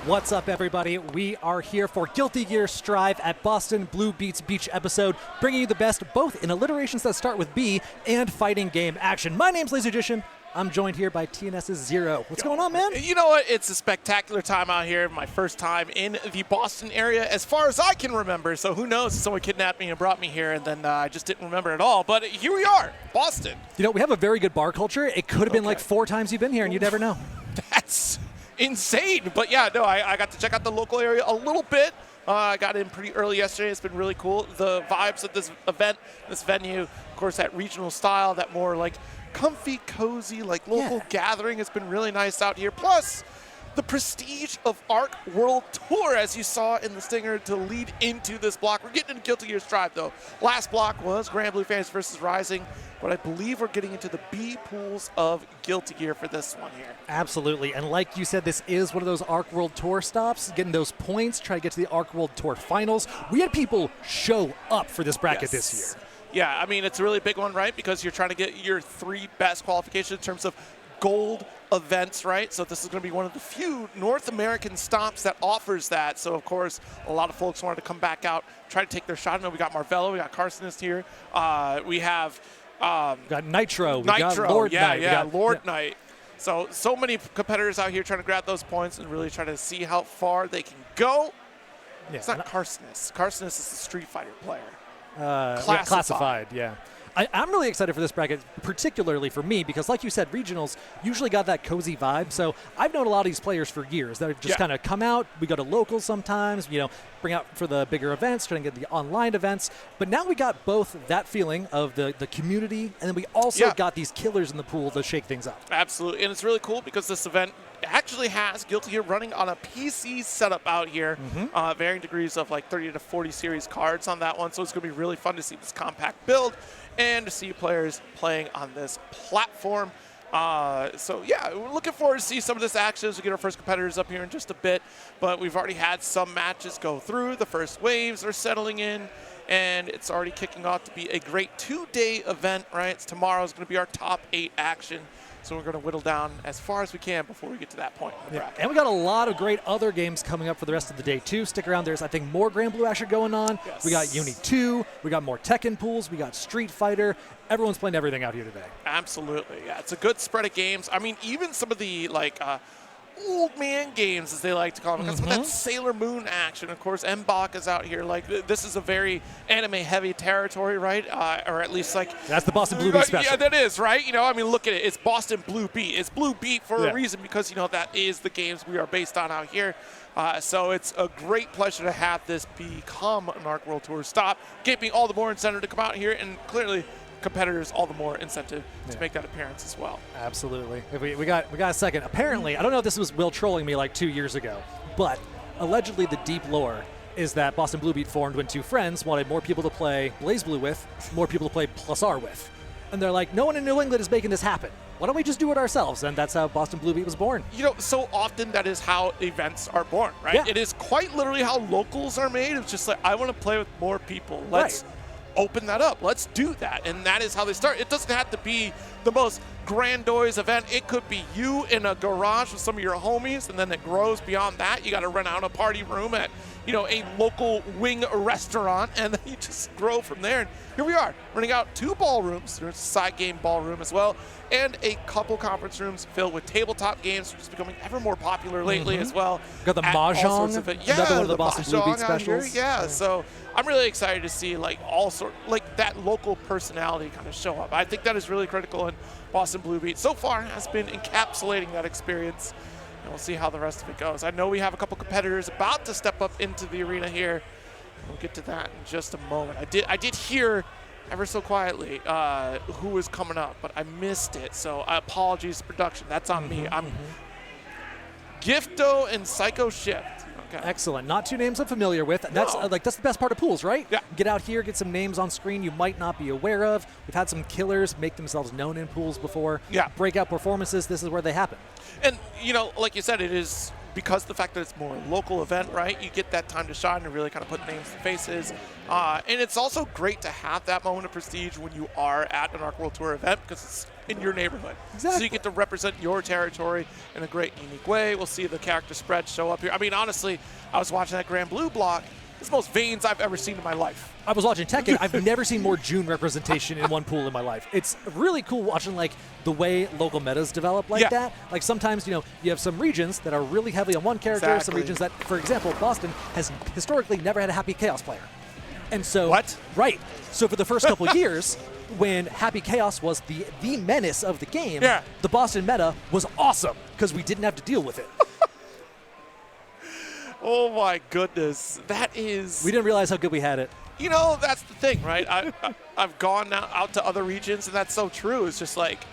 What's up, everybody? We are here for Guilty Gear Strive at Boston Blue Beat's Beach episode, bringing you the best both in alliterations that start with B and fighting game action. My name's LaserGician. I'm joined here by TNS's Zero. What's going on, man? You know what? It's a spectacular time out here. My first time in the Boston area as far as I can remember. So who knows? Someone kidnapped me and brought me here, and then I just didn't remember at all. But here we are, Boston. You know, we have a very good bar culture. It could have been like 4 times you've been here, and you never know. That's insane. But yeah, no, I got to check out the local area a little bit. I got in pretty early yesterday. It's been really cool. The vibes at this event, this venue, of course, that regional style, that more like comfy, cozy, like local gathering has been really nice out here. Plus, the prestige of ARC World Tour, as you saw in the stinger, to lead into this block. We're getting into Guilty Gear Strive, though. Last block was Grand Blue Fans versus Rising, but I believe we're getting into the B pools of Guilty Gear for this one here. Absolutely, and like you said, this is one of those ARC World Tour stops, getting those points, try to get to the ARC World Tour finals. We had people show up for this bracket this year. Yeah, I mean, it's a really big one, right? Because you're trying to get your 3 best qualifications in terms of gold events, right? So this is going to be one of the few North American stops that offers that. So, of course, a lot of folks wanted to come back out, try to take their shot. I know we got Marvello, we got Carsonist here. We have... we got Nitro, we got Lord Knight. Yeah, Lord Knight. So many competitors out here trying to grab those points and really try to see how far they can go. Yeah, it's not Carsonist. Carsonist is the Street Fighter player. Classified, yeah. I'm really excited for this bracket, particularly for me, because like you said, regionals usually got that cozy vibe. So I've known a lot of these players for years that have just kind of come out. We go to locals sometimes, you know, bring out for the bigger events, trying to get the online events. But now we got both that feeling of the community, and then we also got these killers in the pool to shake things up. Absolutely, and it's really cool because this event actually has Guilty Gear running on a PC setup out here, varying degrees of like 30 to 40 series cards on that one. So it's going to be really fun to see this compact build and to see players playing on this platform. So yeah, we're looking forward to see some of this action as we get our first competitors up here in just a bit. But we've already had some matches go through. The first waves are settling in, and it's already kicking off to be a great 2-day event, right? Tomorrow's going to be our top 8 action. So we're going to whittle down as far as we can before we get to that point in the bracket. And we got a lot of great other games coming up for the rest of the day, too. Stick around. There's, I think, more Grand Blue action going on. Yes. We got Uni 2. We got more Tekken pools. We got Street Fighter. Everyone's playing everything out here today. Absolutely. Yeah, it's a good spread of games. I mean, even some of the, like, old man games, as they like to call them. Some of that Sailor Moon action. Of course, Mbach is out here. Like, this is a very anime-heavy territory, right? Or at least, like... That's the Boston Blue Beat special. Yeah, that is, right? You know, I mean, look at it. It's Boston Blue Beat. It's Blue Beat for a reason because, you know, that is the games we are based on out here. So it's a great pleasure to have this become an ARC World Tour stop, giving all the more incentive to come out here, and clearly competitors all the more incentive to make that appearance as well. Absolutely. We got a second. Apparently, I don't know if this was Will trolling me like 2 years ago, but allegedly the deep lore is that Boston Blue Beat formed when 2 friends wanted more people to play Blaze Blue with, more people to play Plus R with. And they're like, no one in New England is making this happen. Why don't we just do it ourselves? And that's how Boston Blue Beat was born. You know, so often that is how events are born, right? Yeah. It is quite literally how locals are made. It's just like, I want to play with more people. Let's open that up. Let's do that. And that is how they start. It doesn't have to be the most grandiose event. It could be you in a garage with some of your homies, and then it grows beyond that. You got to rent out a party room at, you know, a local wing restaurant, and then you just grow from there. And here we are, running out 2 ballrooms. There's a side game ballroom as well, and a couple conference rooms filled with tabletop games, which is becoming ever more popular lately as well. Got the Mahjong, another one of the Boston Blue Beat specials. Yeah, so I'm really excited to see like that local personality kind of show up. I think that is really critical, and Boston Blue Beat so far has been encapsulating that experience, and we'll see how the rest of it goes. I know we have a couple competitors about to step up into the arena here. We'll get to that in just a moment. I did hear ever so quietly who was coming up, but I missed it, so apologies to production. That's on me. I'm Gifto and Psychoshift. Okay. Excellent. Not 2 names I'm familiar with. That's that's the best part of pools, right? Yeah. Get out here, get some names on screen you might not be aware of. We've had some killers make themselves known in pools before. Yeah. Breakout performances, this is where they happen. And, you know, like you said, it is because the fact that it's more a local event, right? You get that time to shine and really kind of put names to faces. And it's also great to have that moment of prestige when you are at an ARC World Tour event because it's in your neighborhood. Exactly. So you get to represent your territory in a great, unique way. We'll see the character spread show up here. I mean, honestly, I was watching that Grand Blue block. It's the most veins I've ever seen in my life. I was watching Tekken. I've never seen more June representation in one pool in my life. It's really cool watching like the way local metas develop like that. Like sometimes, you know, you have some regions that are really heavily on one character, some regions that, for example, Boston has historically never had a Happy Chaos player. And so, right. So for the first couple of years, when Happy Chaos was the menace of the game, the Boston meta was awesome because we didn't have to deal with it. Oh my goodness, that is... We didn't realize how good we had it. You know, that's the thing, right? I've gone out to other regions, and that's so true. It's just like,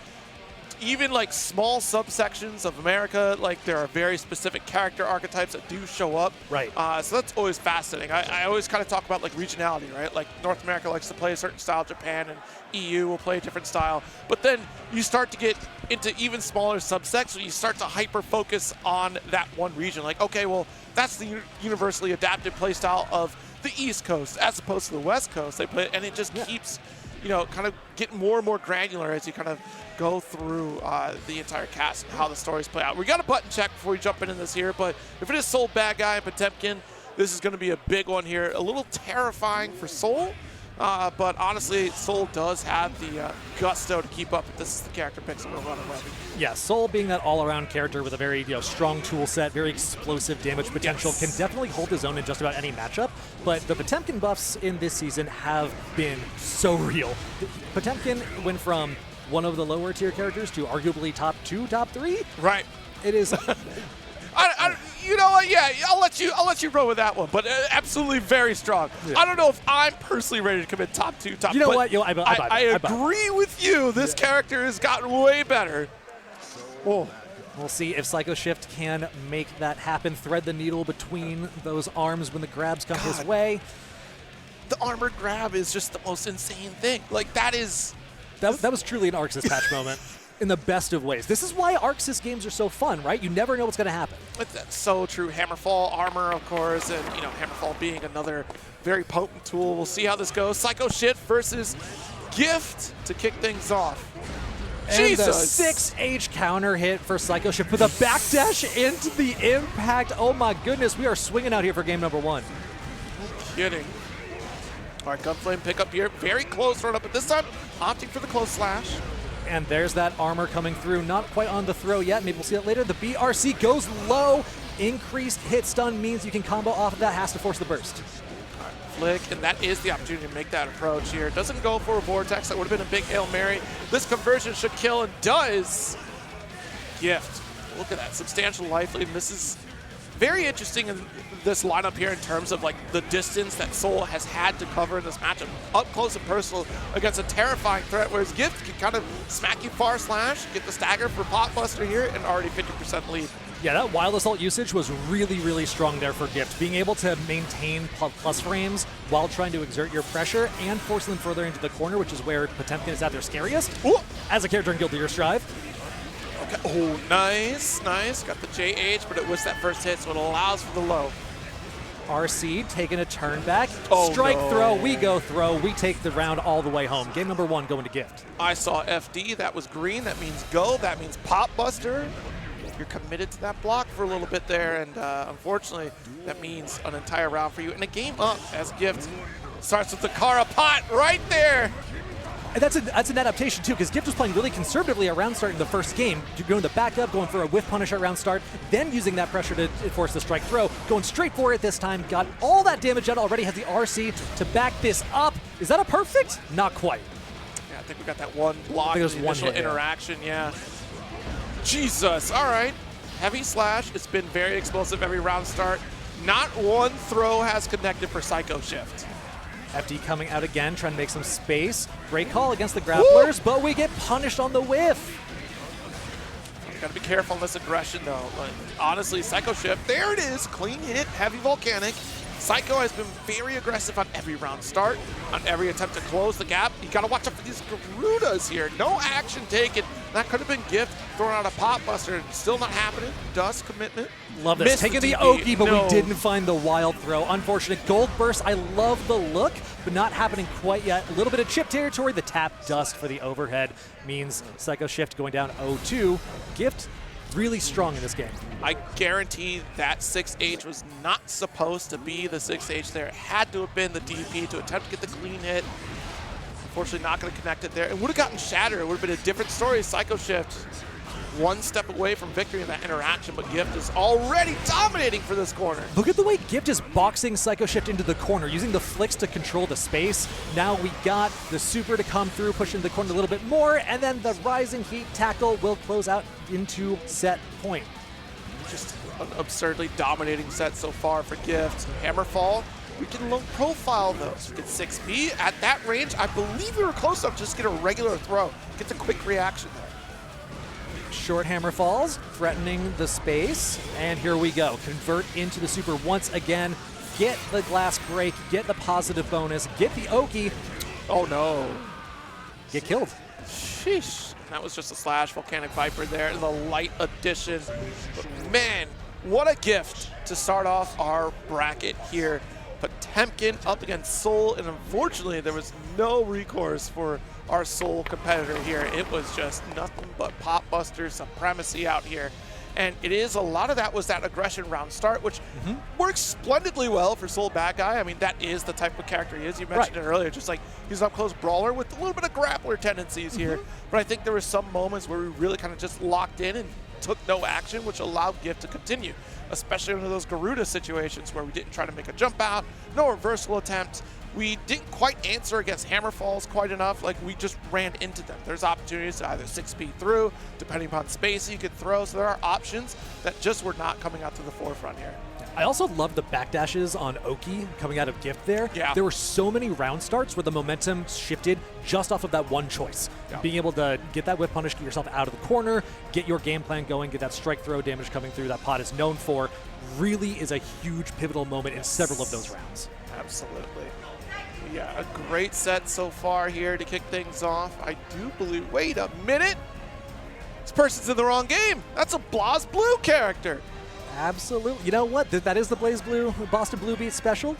even like small subsections of America, like there are very specific character archetypes that do show up. Right. So that's always fascinating. I always kind of talk about like regionality, right? Like North America likes to play a certain style, Japan and EU will play a different style. But then you start to get into even smaller subsects where you start to hyper-focus on that one region. Like, okay, well, that's the universally adapted playstyle of the East Coast as opposed to the West Coast. They play, and it just keeps, you know, kind of getting more and more granular as you kind of go through the entire cast and how the stories play out. We got a button check before we jump into this here, but if it is Soul Bad Guy and Potemkin, this is going to be a big one here. A little terrifying for Soul, but honestly, Soul does have the gusto to keep up if this is the character picks that we're running with. Yeah, Soul being that all-around character with a very strong tool set, very explosive damage potential, can definitely hold his own in just about any matchup. But the Potemkin buffs in this season have been so real. Potemkin went from one of the lower tier characters to arguably top 2, top 3. Right. It is. You know what? Yeah, I'll let you roll with that one. But absolutely very strong. Yeah. I don't know if I'm personally ready to commit top 2, top. You know what? I agree with you. This character has gotten way better. Oh. We'll see if Psychoshift can make that happen, thread the needle between those arms when the grabs come his way. The armored grab is just the most insane thing. Like, that is... That was truly an Arxis patch moment in the best of ways. This is why Arxis games are so fun, right? You never know what's going to happen. That's so true. Hammerfall armor, of course, and, you know, Hammerfall being another very potent tool. We'll see how this goes. Psychoshift versus Gift to kick things off. And Jesus. The 6H counter hit for Psychoshift with a backdash into the impact. Oh my goodness, we are swinging out here for game number 1. No kidding. All right, Gunflame pick up here. Very close run up, but this time opting for the close slash. And there's that armor coming through. Not quite on the throw yet. Maybe we'll see it later. The BRC goes low. Increased hit stun means you can combo off of that. Has to force the burst. Flick, and that is the opportunity to make that approach here. Doesn't go for a Vortex. That would have been a big Hail Mary. This conversion should kill, and does. Gift. Look at that. Substantial life lead. This is very interesting in this lineup here in terms of like the distance that Soul has had to cover in this matchup. Up close and personal against a terrifying threat, whereas Gift can kind of smack you far slash, get the stagger for Potbuster here, and already 50% lead. Yeah, that Wild Assault usage was really, really strong there for Gift. Being able to maintain plus frames while trying to exert your pressure and force them further into the corner, which is where Potemkin is at their scariest. Ooh. As a character in Guilty Gear Strive. Okay. Oh, nice, nice. Got the JH, but it was that first hit, so it allows for the low. RC taking a turn back. Oh, Strike no. throw, we go throw, we take the round all the way home. Game number 1 going to Gift. I saw FD, that was green, that means go, that means Potbuster. You're committed to that block for a little bit there, and unfortunately, that means an entire round for you. And a game up as Gift starts with the Kara Pot right there. And that's an adaptation, too, because Gift was playing really conservatively around start in the first game. Going to back up, going for a whiff punish around start, then using that pressure to force the strike throw. Going straight for it this time. Got all that damage out already. Has the RC to back this up. Is that a perfect? Not quite. Yeah, I think we got that one block, initial interaction, yeah. Jesus, all right. Heavy slash, it's been very explosive every round start. Not one throw has connected for Psychoshift. FD coming out again, trying to make some space. Great call against the grapplers, but we get punished on the whiff. Gotta be careful on this aggression though. But honestly, Psychoshift, there it is, clean hit, heavy volcanic. Psycho has been very aggressive on every round start, on every attempt to close the gap. You gotta watch out for these Garudas here. No action taken That could have been Gift throwing out a Pot Buster. Still not happening. Dust commitment. Love this. Missed Taking the DP. Oki, but we didn't find the Wild Throw. Unfortunate. Gold Burst. I love the look, but not happening quite yet. A little bit of chip territory. The tap Dust for the overhead means Psychoshift going down 0-2. Gift really strong in this game. I guarantee that 6H was not supposed to be the 6H there. It had to have been the DP to attempt to get the clean hit. Unfortunately, not going to connect it there. It would have gotten shattered. It would have been a different story. Psychoshift one step away from victory in that interaction, but Gift is already dominating for this corner. Look at the way Gift is boxing Psychoshift into the corner, using the flicks to control the space. Now we got the super to come through, pushing the corner a little bit more, and then the rising heat tackle will close out into set point. Just an absurdly dominating set so far for Gift. Hammerfall, we can low profile those. We get 6B. At that range, I believe we were close enough to just get a regular throw. Get the quick reaction there. Short hammer falls, threatening the space, and here we go. Convert into the super once again. Get the glass break, get the positive bonus, get the Oki. Oh no. Get killed. Sheesh. That was just a slash Volcanic Viper there, the light addition. But man, what a gift to start off our bracket here. Potemkin up against Soul, and unfortunately there was no recourse for our Soul competitor here. It was just nothing but Pop Buster supremacy out here. And it is a lot of that was that aggression round start, which works splendidly well for Soul Bad Guy. I mean, that is the type of character he is. You mentioned it earlier, just like he's an up-close brawler with a little bit of grappler tendencies here. But I think there were some moments where we really kind of just locked in and took no action, which allowed Gift to continue, especially under those Garuda situations where we didn't try to make a jump out, no reversal attempt. We didn't quite answer against Hammerfalls quite enough. Like, we just ran into them. There's opportunities to either 6P through, depending upon space you could throw. So there are options that just were not coming out to the forefront here. I also love the backdashes on Oki coming out of Gift there. Yeah. There were so many round starts where the momentum shifted just off of that one choice. Yeah. Being able to get that whip punish, get yourself out of the corner, get your game plan going, get that strike throw damage coming through that Pot is known for, really is a huge pivotal moment in several of those rounds. Absolutely. Yeah, a great set so far here to kick things off. I do believe, wait a minute. This person's in the wrong game. That's a BlazBlue character. Absolutely. You know what? That is the Blaze Blue Boston Blue Beat special.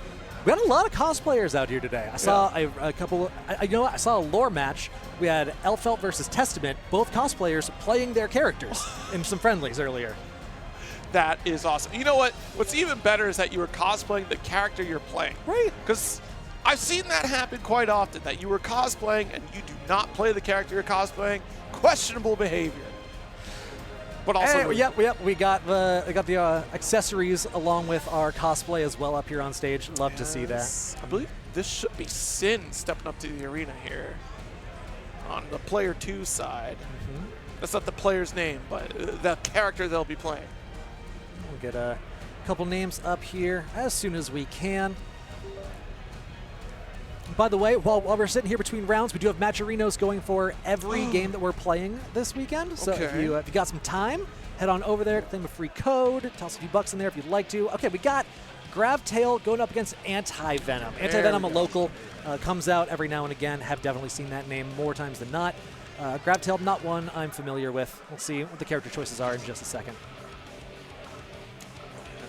We had a lot of cosplayers out here today. I saw a couple. You know what? I saw a lore match. We had Elfelt versus Testament, both cosplayers playing their characters in some friendlies earlier. That is awesome. You know what? What's even better is that you were cosplaying the character you're playing. Right. Because I've seen that happen quite often, that you were cosplaying and you do not play the character you're cosplaying. Questionable behavior. But also, yep, we got the accessories along with our cosplay as well up here on stage. Love to see that. I believe this should be Sin stepping up to the arena here on the player 2 side. That's not the player's name, but the character they'll be playing. We'll get a couple names up here as soon as we can. By the way, while we're sitting here between rounds, we do have matcherinos going for every game that we're playing this weekend. So if you got some time, head on over there, claim a free code, toss a few bucks in there if you'd like to. Okay, we got Gravtail going up against antiv3nom. antiv3nom, a local, comes out every now and again. Have definitely seen that name more times than not. Gravtail, not one I'm familiar with. We'll see what the character choices are in just a second.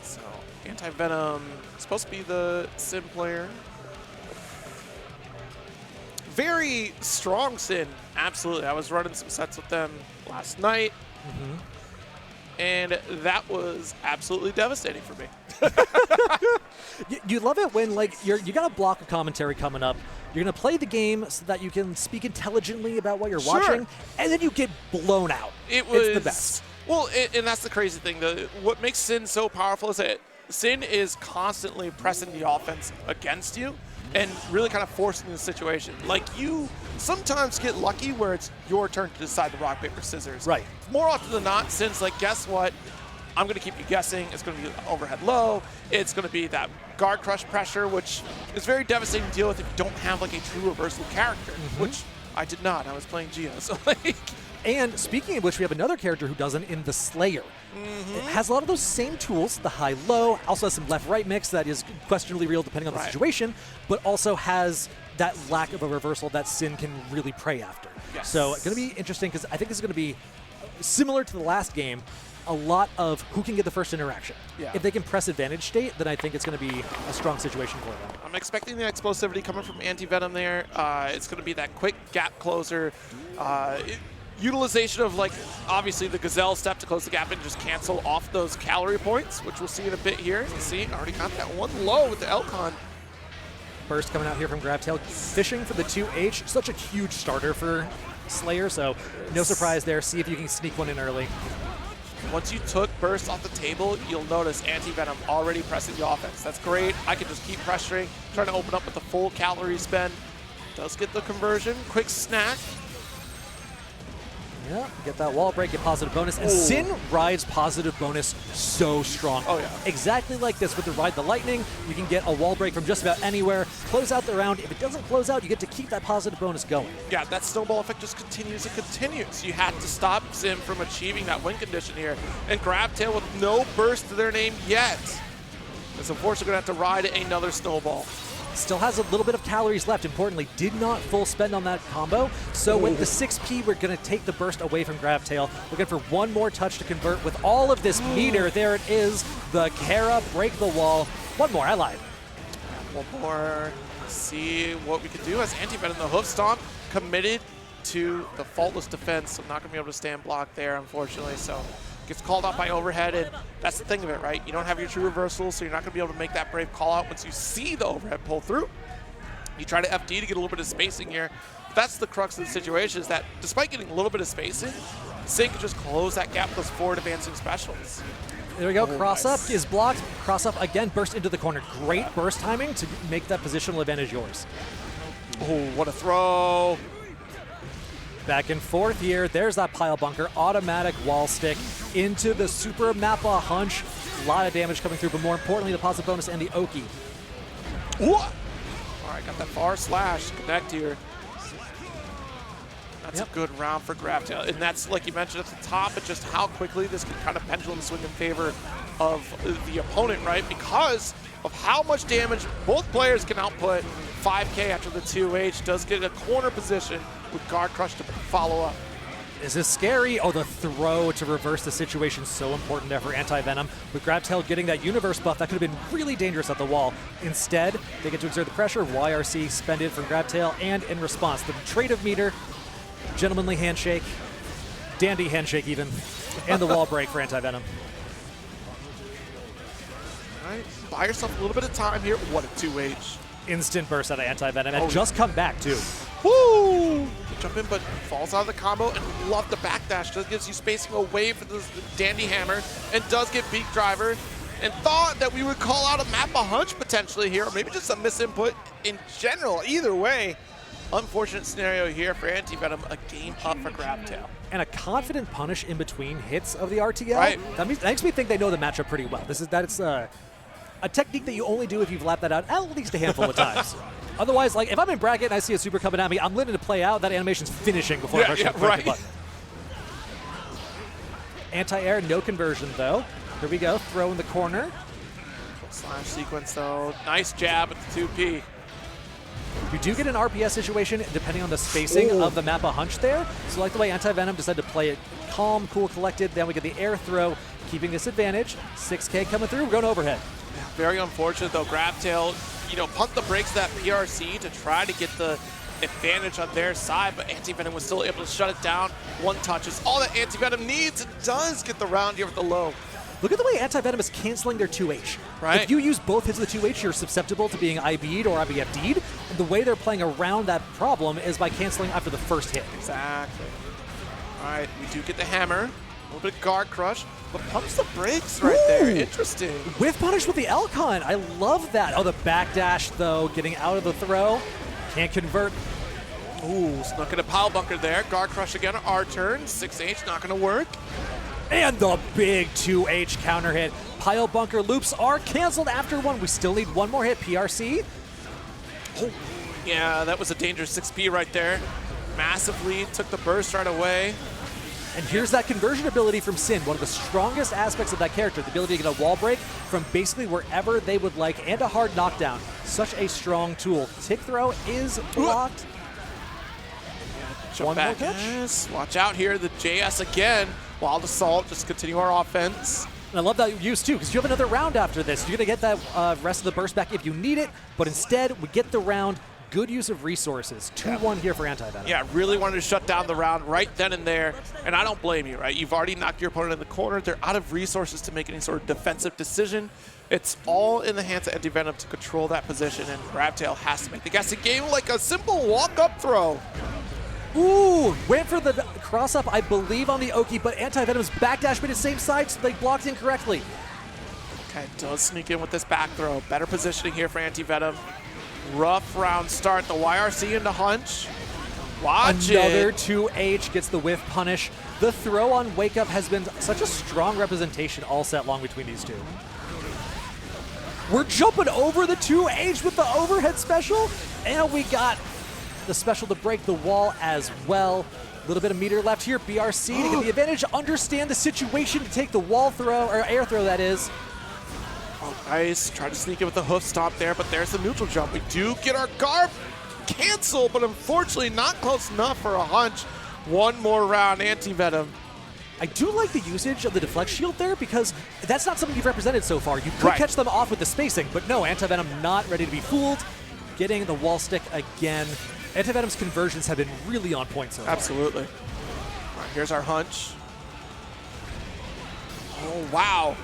So antiv3nom supposed to be the Sin player. Very strong Sin, absolutely. I was running some sets with them last night, and that was absolutely devastating for me. You love it when you got a block of commentary coming up. You're gonna play the game so that you can speak intelligently about what you're watching, and then you get blown out. It's the best. Well, and that's the crazy thing. What makes Sin so powerful is that Sin is constantly pressing the offense against you and really kind of forcing the situation. Like, you sometimes get lucky where it's your turn to decide the rock, paper, scissors. Right. More often than not, Sin's like, guess what? I'm going to keep you guessing. It's going to be overhead low. It's going to be that guard crush pressure, which is very devastating to deal with if you don't have like a true reversal character, which I did not. I was playing Geo. So and speaking of which, we have another character who doesn't in the Slayer. It has a lot of those same tools, the high-low, also has some left-right mix that is questionably real depending on the situation, but also has that lack of a reversal that Sin can really prey after. Yes. So going to be interesting because I think this is going to be similar to the last game, a lot of who can get the first interaction. Yeah. If they can press advantage state, then I think it's going to be a strong situation for them. I'm expecting the explosivity coming from antiv3nom there. It's going to be that quick gap closer. Utilization of, like, obviously the Gazelle step to close the gap and just cancel off those calorie points, which we'll see in a bit here. You see, already got that one low with the Elcon. Burst coming out here from Gravtail, fishing for the 2H. Such a huge starter for Slayer, so no surprise there. See if you can sneak one in early. Once you took Burst off the table, you'll notice antiv3nom already pressing the offense. That's great. I can just keep pressuring, trying to open up with the full calorie spend. Does get the conversion. Quick snack. Yeah, get that wall break, get positive bonus. And Sin rides positive bonus so strong. Oh, yeah. Exactly like this with the Ride the Lightning. You can get a wall break from just about anywhere, close out the round. If it doesn't close out, you get to keep that positive bonus going. Yeah, that snowball effect just continues and continues. You had to stop Sin from achieving that win condition here. And Gravtail with no burst to their name yet is unfortunately going to have to ride another snowball. Still has a little bit of calories left. Importantly, did not full spend on that combo. So with the 6P, we're going to take the burst away from Gravtail. Looking for one more touch to convert with all of this meter. There it is. The Kara, break the wall. One more, I lied. One more. See what we can do as antiv3nom, the hoof stomp, committed to the faultless defense. So not going to be able to stand block there, unfortunately. So gets called out by overhead, and that's the thing of it, right? You don't have your true reversal, so you're not going to be able to make that brave call out once you see the overhead pull through. You try to FD to get a little bit of spacing here. That's the crux of the situation, is that despite getting a little bit of spacing, Sin can just close that gap with those forward advancing specials. There we go. Cross up is blocked. Cross up again, burst into the corner. Great burst timing to make that positional advantage yours. Oh, what a throw. Back and forth here. There's that pile bunker. Automatic wall stick into the super Mappa hunch. A lot of damage coming through, but more importantly, the positive bonus and the Oki. What? All right, got that far slash. Connect here. That's a good round for Gravtail. And that's, like you mentioned at the top, but just how quickly this can kind of pendulum swing in favor of the opponent, right? Because of how much damage both players can output. 5K after the 2H does get a corner position with Guard Crush to follow up. Is this scary? Oh, the throw to reverse the situation, so important there for antiv3nom. With Gravtail getting that universe buff, that could have been really dangerous at the wall. Instead, they get to exert the pressure. YRC spended from Gravtail, and in response, the trade of meter, gentlemanly handshake, dandy handshake even, and the wall break for antiv3nom. All right, buy yourself a little bit of time here. What a 2H. Instant burst out of antiv3nom, and just come back too. Woo! Jump in, but falls out of the combo, and love the backdash. Just gives you spacing away for the dandy hammer, and does get beak driver. And thought that we would call out a Mappa hunch potentially here, or maybe just a misinput in general. Either way, unfortunate scenario here for antiv3nom, a game up for Gravtail. And a confident punish in between hits of the RTL. Right. That makes me think they know the matchup pretty well. That's a technique that you only do if you've lapped that out at least a handful of times. Otherwise, like if I'm in bracket and I see a super coming at me, I'm letting it play out. That animation's finishing before I press the button. Anti-air, no conversion though. Here we go, throw in the corner. Slash sequence though. Nice jab at the 2P. You do get an RPS situation depending on the spacing of the Mappa hunch there. So like the way antiv3nom decided to play it calm, cool, collected. Then we get the air throw, keeping this advantage. 6K coming through, we're going overhead. Very unfortunate though. Gravtail, pumped the brakes that PRC to try to get the advantage on their side, but antiv3nom was still able to shut it down. One touch is all that antiv3nom needs. It does get the round here with the low. Look at the way antiv3nom is canceling their 2H. Right. If you use both hits of the 2H, you're susceptible to being IB'd or IBFD'd. And the way they're playing around that problem is by canceling after the first hit. Exactly. All right, we do get the hammer. A little bit of guard crush, but pumps the brakes right there. Interesting. With punish with the Elcon. I love that. Oh, the backdash, though, getting out of the throw. Can't convert. Ooh, snuck in a pile bunker there. Guard crush again, our turn. 6H, not going to work. And the big 2H counter hit. Pile bunker loops are canceled after one. We still need one more hit. PRC. Oh, yeah, that was a dangerous 6P right there. Massive lead, took the burst right away. And here's that conversion ability from Sin, one of the strongest aspects of that character, the ability to get a wall break from basically wherever they would like, and a hard knockdown. Such a strong tool. Tick throw is blocked. Jump back. Yes. Watch out here, the JS again. Wild Assault, just continue our offense. And I love that use too, because you have another round after this. You're going to get that rest of the burst back if you need it, but instead we get the round. Good use of resources. 2-1 here for antiv3nom. Yeah, really wanted to shut down the round right then and there, and I don't blame you, right? You've already knocked your opponent in the corner. They're out of resources to make any sort of defensive decision. It's all in the hands of antiv3nom to control that position, and Gravtail has to make the guessing game like a simple walk-up throw. Ooh, went for the cross-up, I believe, on the Oki, but antiv3nom's backdash made the same side, so they blocked incorrectly. Okay, does sneak in with this back throw. Better positioning here for antiv3nom. Rough round start. The YRC into Hunch. Watch Another it. 2H gets the whiff punish. The throw on Wake Up has been such a strong representation all set long between these two. We're jumping over the 2H with the overhead special, and we got the special to break the wall as well. A little bit of meter left here. BRC to get the advantage, understand the situation to take the wall throw, or air throw that is. Oh, nice. Try to sneak in with the hoof stomp there, but there's the neutral jump. We do get our guard cancel, but unfortunately not close enough for a Hunch. One more round, antiv3nom. I do like the usage of the deflect shield there, because that's not something you've represented so far. You could catch them off with the spacing, but no, antiv3nom not ready to be fooled. Getting the wall stick again. antiv3nom's conversions have been really on point so far. Absolutely. All right, here's our Hunch. Oh, wow.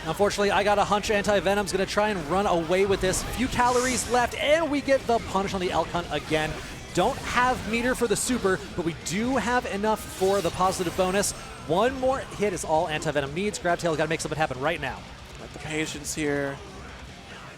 Unfortunately, I got a hunch antiv3nom's going to try and run away with this. Few calories left, and we get the punish on the elk hunt again. Don't have meter for the super, but we do have enough for the positive bonus. One more hit is all antiv3nom needs. Gravtail's got to make something happen right now. Got the patience here.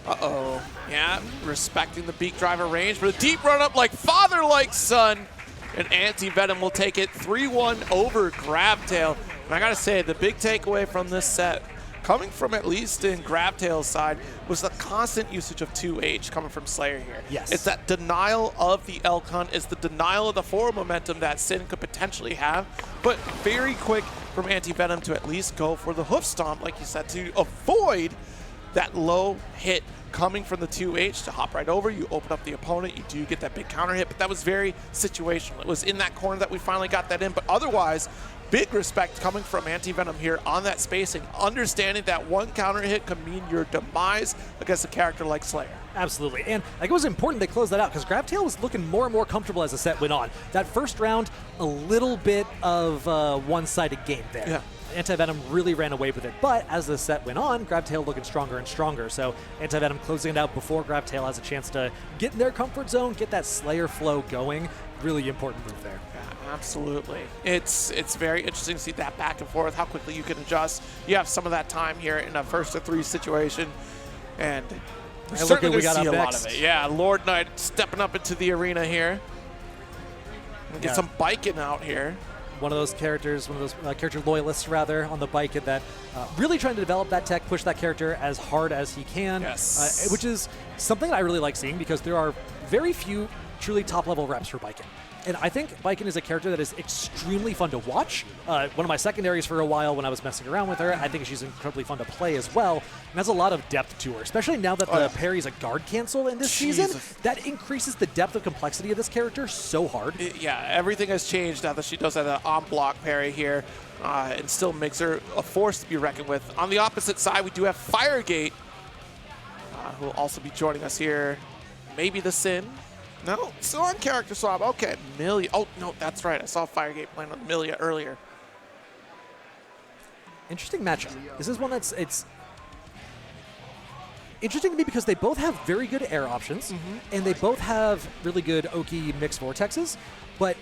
Uh-oh. Yeah, respecting the beak driver range, but a deep run up like father like son. And antiv3nom will take it 3-1 over Gravtail. And I got to say, the big takeaway from this set, coming from at least in Gravtail's side, was the constant usage of 2H coming from Slayer here. Yes. It's that denial of the elk hunt. It's the denial of the forward momentum that Sin could potentially have, but very quick from antiv3nom to at least go for the hoof stomp, like you said, to avoid that low hit coming from the 2H to hop right over. You open up the opponent. You do get that big counter hit, but that was very situational. It was in that corner that we finally got that in, but otherwise, big respect coming from antiv3nom here on that spacing, understanding that one counter hit could mean your demise against a character like Slayer. Absolutely, and I think it was important they closed that out, because Gravtail was looking more and more comfortable as the set went on. That first round, a little bit of a one-sided game there. Yeah. antiv3nom really ran away with it, but as the set went on, Gravtail looking stronger and stronger, so antiv3nom closing it out before Gravtail has a chance to get in their comfort zone, get that Slayer flow going. Really important move there. Absolutely. It's very interesting to see that back and forth, how quickly you can adjust. You have some of that time here in a 1-to-3 situation, and we're certainly going to see a lot of it. Yeah, Lord Knight stepping up into the arena here. Get some biking out here. One of those characters, character loyalists rather, on the bike that really trying to develop that tech, push that character as hard as he can, which is something that I really like seeing, because there are very few truly top-level reps for Biken. And I think Biken is a character that is extremely fun to watch. One of my secondaries for a while when I was messing around with her. I think she's incredibly fun to play as well. And has a lot of depth to her, especially now that the parry's a guard cancel in this season. That increases the depth of complexity of this character so hard. Yeah, everything has changed now that she does have an on-block parry here, and still makes her a force to be reckoned with. On the opposite side, we do have Firegate, who will also be joining us here. Maybe the Sin. No, still on character swap. Okay, Milia. Oh, no, that's right. I saw Firegate playing with Milia earlier. Interesting matchup. This is one that's interesting to me, because they both have very good air options, and they both have really good Oki mixed vortexes, but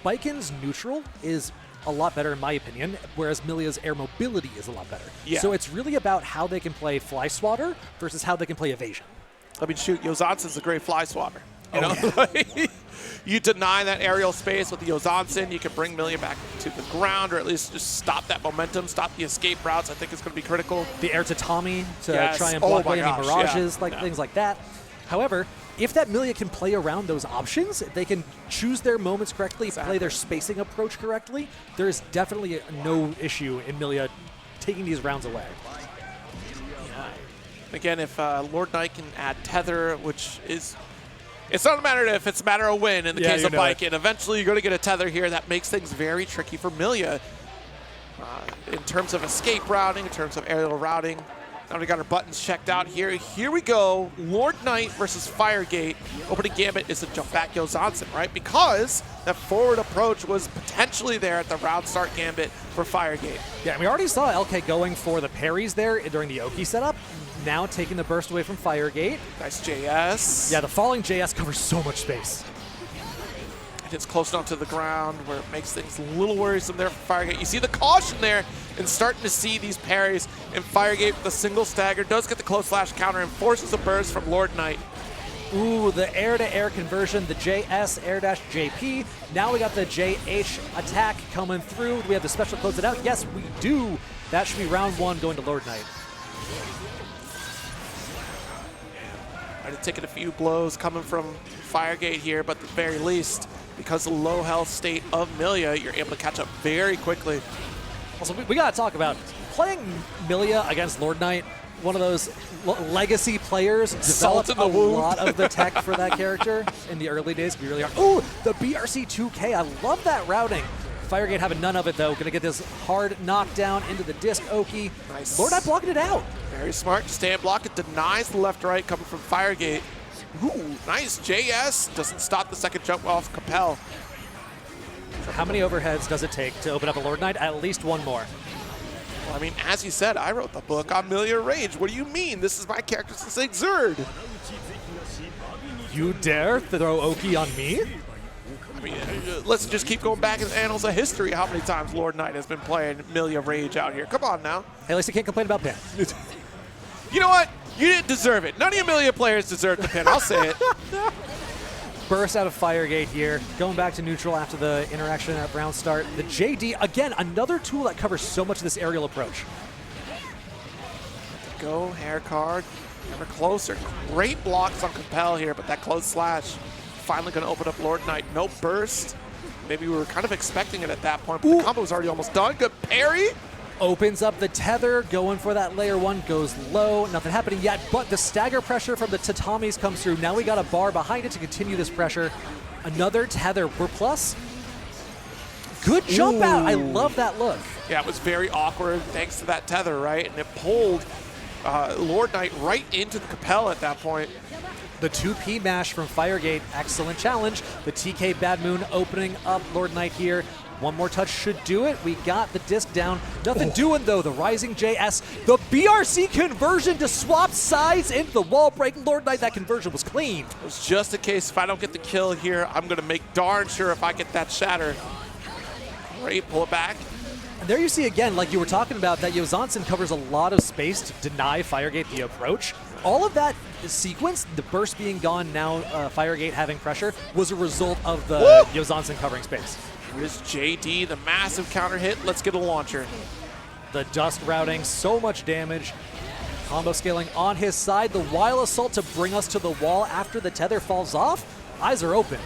Biken's neutral is a lot better in my opinion, whereas Milia's air mobility is a lot better. Yeah. So it's really about how they can play fly swatter versus how they can play evasion. I mean, shoot, Yozansen's a great fly swapper. You know, you deny that aerial space with the Yozansen, you can bring Milia back to the ground, or at least just stop that momentum, stop the escape routes. I think it's going to be critical. The air to Tommy to try and block away any mirages, things like that. However, if that Millia can play around those options, if they can choose their moments correctly, play their spacing approach correctly, there is definitely no issue in Millia taking these rounds away. Again, if Lord Knight can add tether, which is, it's not a matter if, it's a matter of win in the case of Viking. Eventually, you're going to get a tether here. That makes things very tricky for Millia in terms of escape routing, in terms of aerial routing. Now we got our buttons checked out here. Here we go. Lord Knight versus Firegate. Opening gambit is a jump back Zonic, right? Because that forward approach was potentially there at the round start gambit for Firegate. Yeah, and we already saw LK going for the parries there during the Oki setup. Now taking the burst away from Firegate. Nice JS. Yeah, the falling JS covers so much space. It's close enough to the ground where it makes things a little worrisome there for Firegate. You see the caution there and starting to see these parries. And Firegate with the single stagger does get the close slash counter and forces a burst from Lord Knight. Ooh, the air-to-air conversion, the JS air dash JP. Now we got the JH attack coming through. Do we have the special close it out? Yes, we do. That should be round one going to Lord Knight. Taking a few blows coming from Firegate here, but at the very least, because of the low health state of Millia, you're able to catch up very quickly. Also, we got to talk about playing Millia against Lord Knight. One of those legacy players developed a lot of the tech for that character in the early days. We really are. Ooh, the BRC 2K. I love that routing. Firegate having none of it, though. Going to get this hard knockdown into the disc Oki. Nice. Lord Knight blocking it out. Very smart. Stand block. It denies the left-right coming from Firegate. Ooh, nice JS. Doesn't stop the second jump off Capel. How many overheads does it take to open up a Lord Knight? At least one more. Well, I mean, as you said, I wrote the book on Millia Rage. What do you mean? This is my character since Exerd. You dare throw Oki on me? I mean, let's just keep going back in the annals of history how many times Lord Knight has been playing Millia Rage out here. Come on now. Hey, at least I can't complain about pin. You know what? You didn't deserve it. None of you Millia players deserve the pin. I'll say it. Burst out of Firegate here. Going back to neutral after the interaction at round start. The JD, again, another tool that covers so much of this aerial approach. Go, hair card. Never closer. Great blocks on Capel here, but that close slash finally going to open up Lord Knight. No burst. Maybe we were kind of expecting it at that point, but the combo was already almost done. Good parry. Opens up the tether, going for that layer one, goes low. Nothing happening yet, but the stagger pressure from the tatamis comes through. Now we got a bar behind it to continue this pressure. Another tether. We're plus. Good jump out. I love that look. Yeah, it was very awkward thanks to that tether, right? And it pulled Lord Knight right into the Capel at that point. The 2P mash from Firegate, excellent challenge. The TK Bad Moon opening up Lord Knight here. One more touch should do it. We got the disc down. Nothing doing, though. The Rising JS. The BRC conversion to swap sides into the wall break. Lord Knight, that conversion was clean. It was just in case if I don't get the kill here, I'm going to make darn sure if I get that shatter. Great, pull it back. And there you see again, like you were talking about, that Zonic covers a lot of space to deny Firegate the approach. All of that sequence, the burst being gone, now Firegate having pressure, was a result of the Zonic covering space. Here's JD, the massive counter hit. Let's get a launcher. The dust routing, so much damage. Combo scaling on his side. The wild assault to bring us to the wall after the tether falls off. Eyes are open.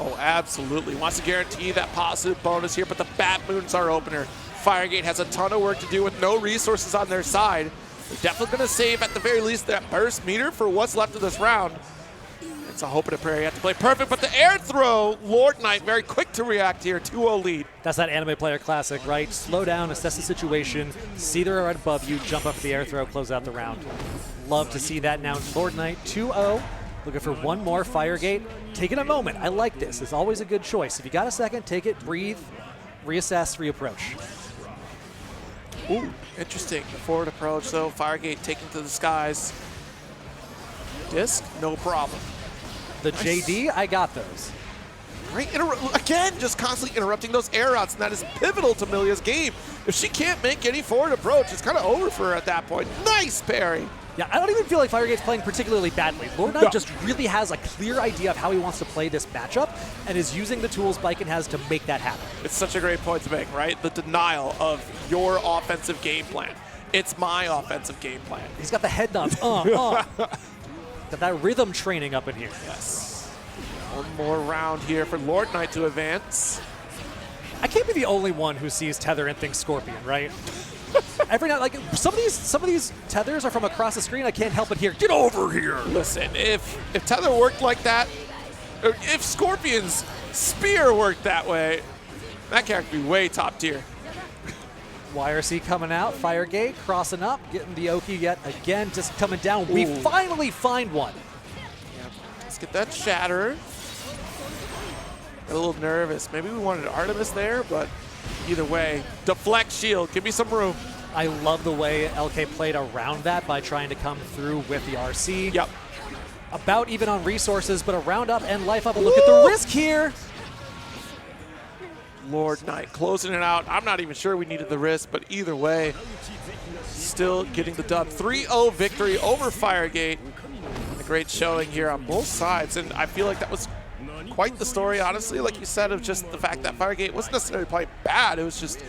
Oh, absolutely. Wants to guarantee that positive bonus here, but the Bat Moon's our opener. Firegate has a ton of work to do with no resources on their side. They're definitely going to save, at the very least, that burst meter for what's left of this round. It's a hope and a prayer. You have to play perfect, but the air throw, Lord Knight very quick to react here, 2-0 lead. That's that anime player classic, right? Slow down, assess the situation, see they're right above you, jump up for the air throw, close out the round. Love to see that now. Lord Knight, 2-0. Looking for one more. Firegate, taking a moment. I like this. It's always a good choice. If you got a second, take it, breathe, reassess, reapproach. Ooh, interesting. The forward approach, though. Firegate taking to the skies. Disc, no problem. The JD, I got those. Great, again, just constantly interrupting those air routes, and that is pivotal to Millia's game. If she can't make any forward approach, it's kind of over for her at that point. Nice parry. Yeah, I don't even feel like Firegate's playing particularly badly. Lord Knight just really has a clear idea of how he wants to play this matchup and is using the tools Viking has to make that happen. It's such a great point to make, right? The denial of your offensive game plan. It's my offensive game plan. He's got the head nods. Got that rhythm training up in here. Yes. One more round here for Lord Knight to advance. I can't be the only one who sees Tether and thinks Scorpion, right? Every now, like some of these tethers are from across the screen. I can't help but hear, "Get over here!" Listen, if Tether worked like that, or if Scorpion's spear worked that way, that character would be way top tier. YRC coming out, Firegate crossing up, getting the Oki yet again, just coming down. Ooh. We finally find one. Yeah. Let's get that shatter. Got a little nervous. Maybe we wanted Artemis there, but either way, deflect shield. Give me some room. I love the way LK played around that by trying to come through with the RC. Yep. About even on resources, but a round up and life up. And look at the risk here. Lord Knight closing it out. I'm not even sure we needed the risk, but either way, still getting the dub. 3-0 victory over Firegate. A great showing here on both sides, and I feel like that was quite the story, honestly, like you said, of just the fact that Firegate wasn't necessarily probably bad. It was just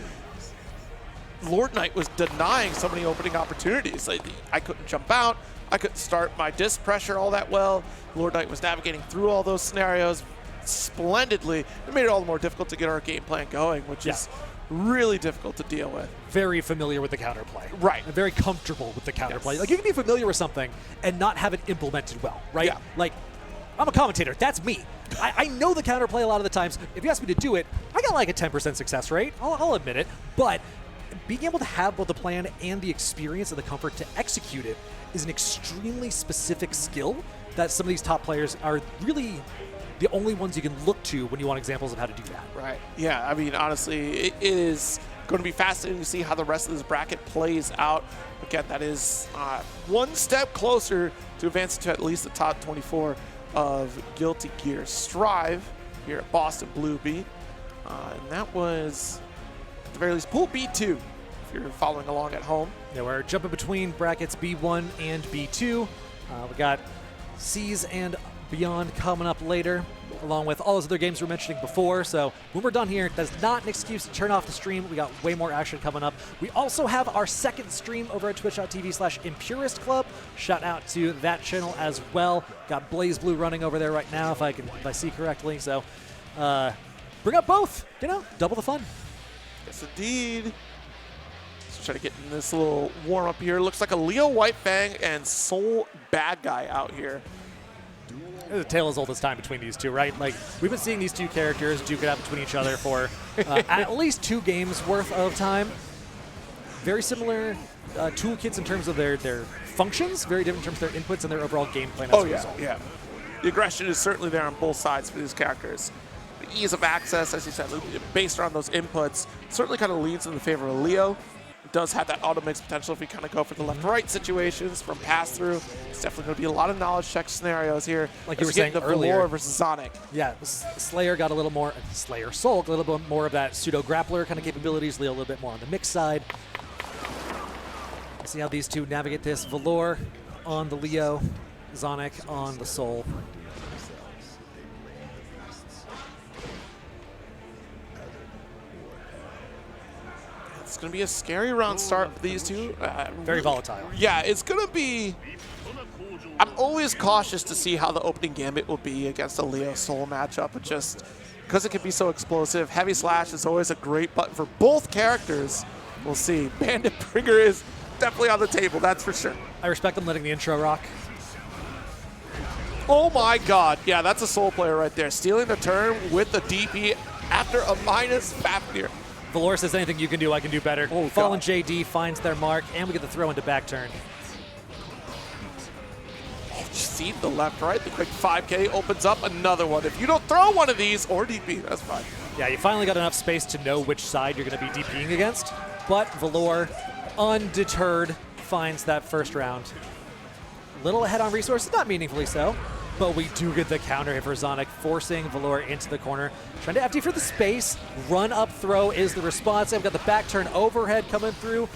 Lord Knight was denying so many opening opportunities. Like, I couldn't jump out. I couldn't start my disc pressure all that well. Lord Knight was navigating through all those scenarios splendidly. It made it all the more difficult to get our game plan going, which is really difficult to deal with. Very familiar with the counterplay. Right. And very comfortable with the counterplay. Like, you can be familiar with something and not have it implemented well, right? Yeah. Like, I'm a commentator. That's me. I know the counterplay a lot of the times. If you ask me to do it, I got like a 10% success rate. I'll admit it. But being able to have both the plan and the experience and the comfort to execute it is an extremely specific skill that some of these top players are really the only ones you can look to when you want examples of how to do that. Right. Yeah, I mean, honestly, it is going to be fascinating to see how the rest of this bracket plays out. Again, that is one step closer to advancing to at least the top 24 of Guilty Gear Strive here at Boston Blue Beat. And that was, at the very least, Pool B2, if you're following along at home. Yeah, we're jumping between brackets B1 and B2. We got C's and Beyond coming up later, along with all those other games we were mentioning before. So when we're done here, that's not an excuse to turn off the stream. We got way more action coming up. We also have our second stream over at twitch.tv/Impurist Club. Shout out to that channel as well. Got Blaze Blue running over there right now, if I see correctly. So bring up both, double the fun. Yes, indeed. Let's try to get in this little warm up here. Looks like a Leo Whitefang and Soul Bad Guy out here. There's a tale as old as time between these two, right? Like, we've been seeing these two characters duke it out between each other for at least 2 games worth of time. Very similar toolkits in terms of their functions, very different in terms of their inputs and their overall game plan as a result. Yeah. The aggression is certainly there on both sides for these characters. The ease of access, as you said, based around those inputs, certainly kind of leans in the favor of Leo. Does have that auto mix potential if we kind of go for the left-right situations from pass-through. It's definitely going to be a lot of knowledge check scenarios here. Like you were saying earlier. Valore versus Zonic. Yeah, Slayer got a little more, Soul got a little bit more of that pseudo-grappler kind of capabilities, Leo a little bit more on the mix side. See how these two navigate this. Valore on the Leo, Zonic on the Soul. It's going to be a scary round start for these two. Very volatile. Yeah, it's going to be... I'm always cautious to see how the opening gambit will be against a Leo Soul matchup, but just because it can be so explosive. Heavy Slash is always a great button for both characters. We'll see. Bandit Bringer is definitely on the table, that's for sure. I respect them letting the intro rock. Oh my god. Yeah, that's a Soul player right there. Stealing the turn with the DP after a minus Fafnir. Valore says anything you can do, I can do better. Oh, Fallen JD finds their mark, and we get the throw into back turn. See the left, right. The quick 5K opens up another one. If you don't throw one of these or DP, that's fine. Yeah, you finally got enough space to know which side you're going to be DPing against. But Valore, undeterred, finds that first round. A little ahead on resources, not meaningfully so. But we do get the counter hit for Zonic, forcing Valore into the corner. Trying to FD for the space. Run up throw is the response. I've got the back turn overhead coming through.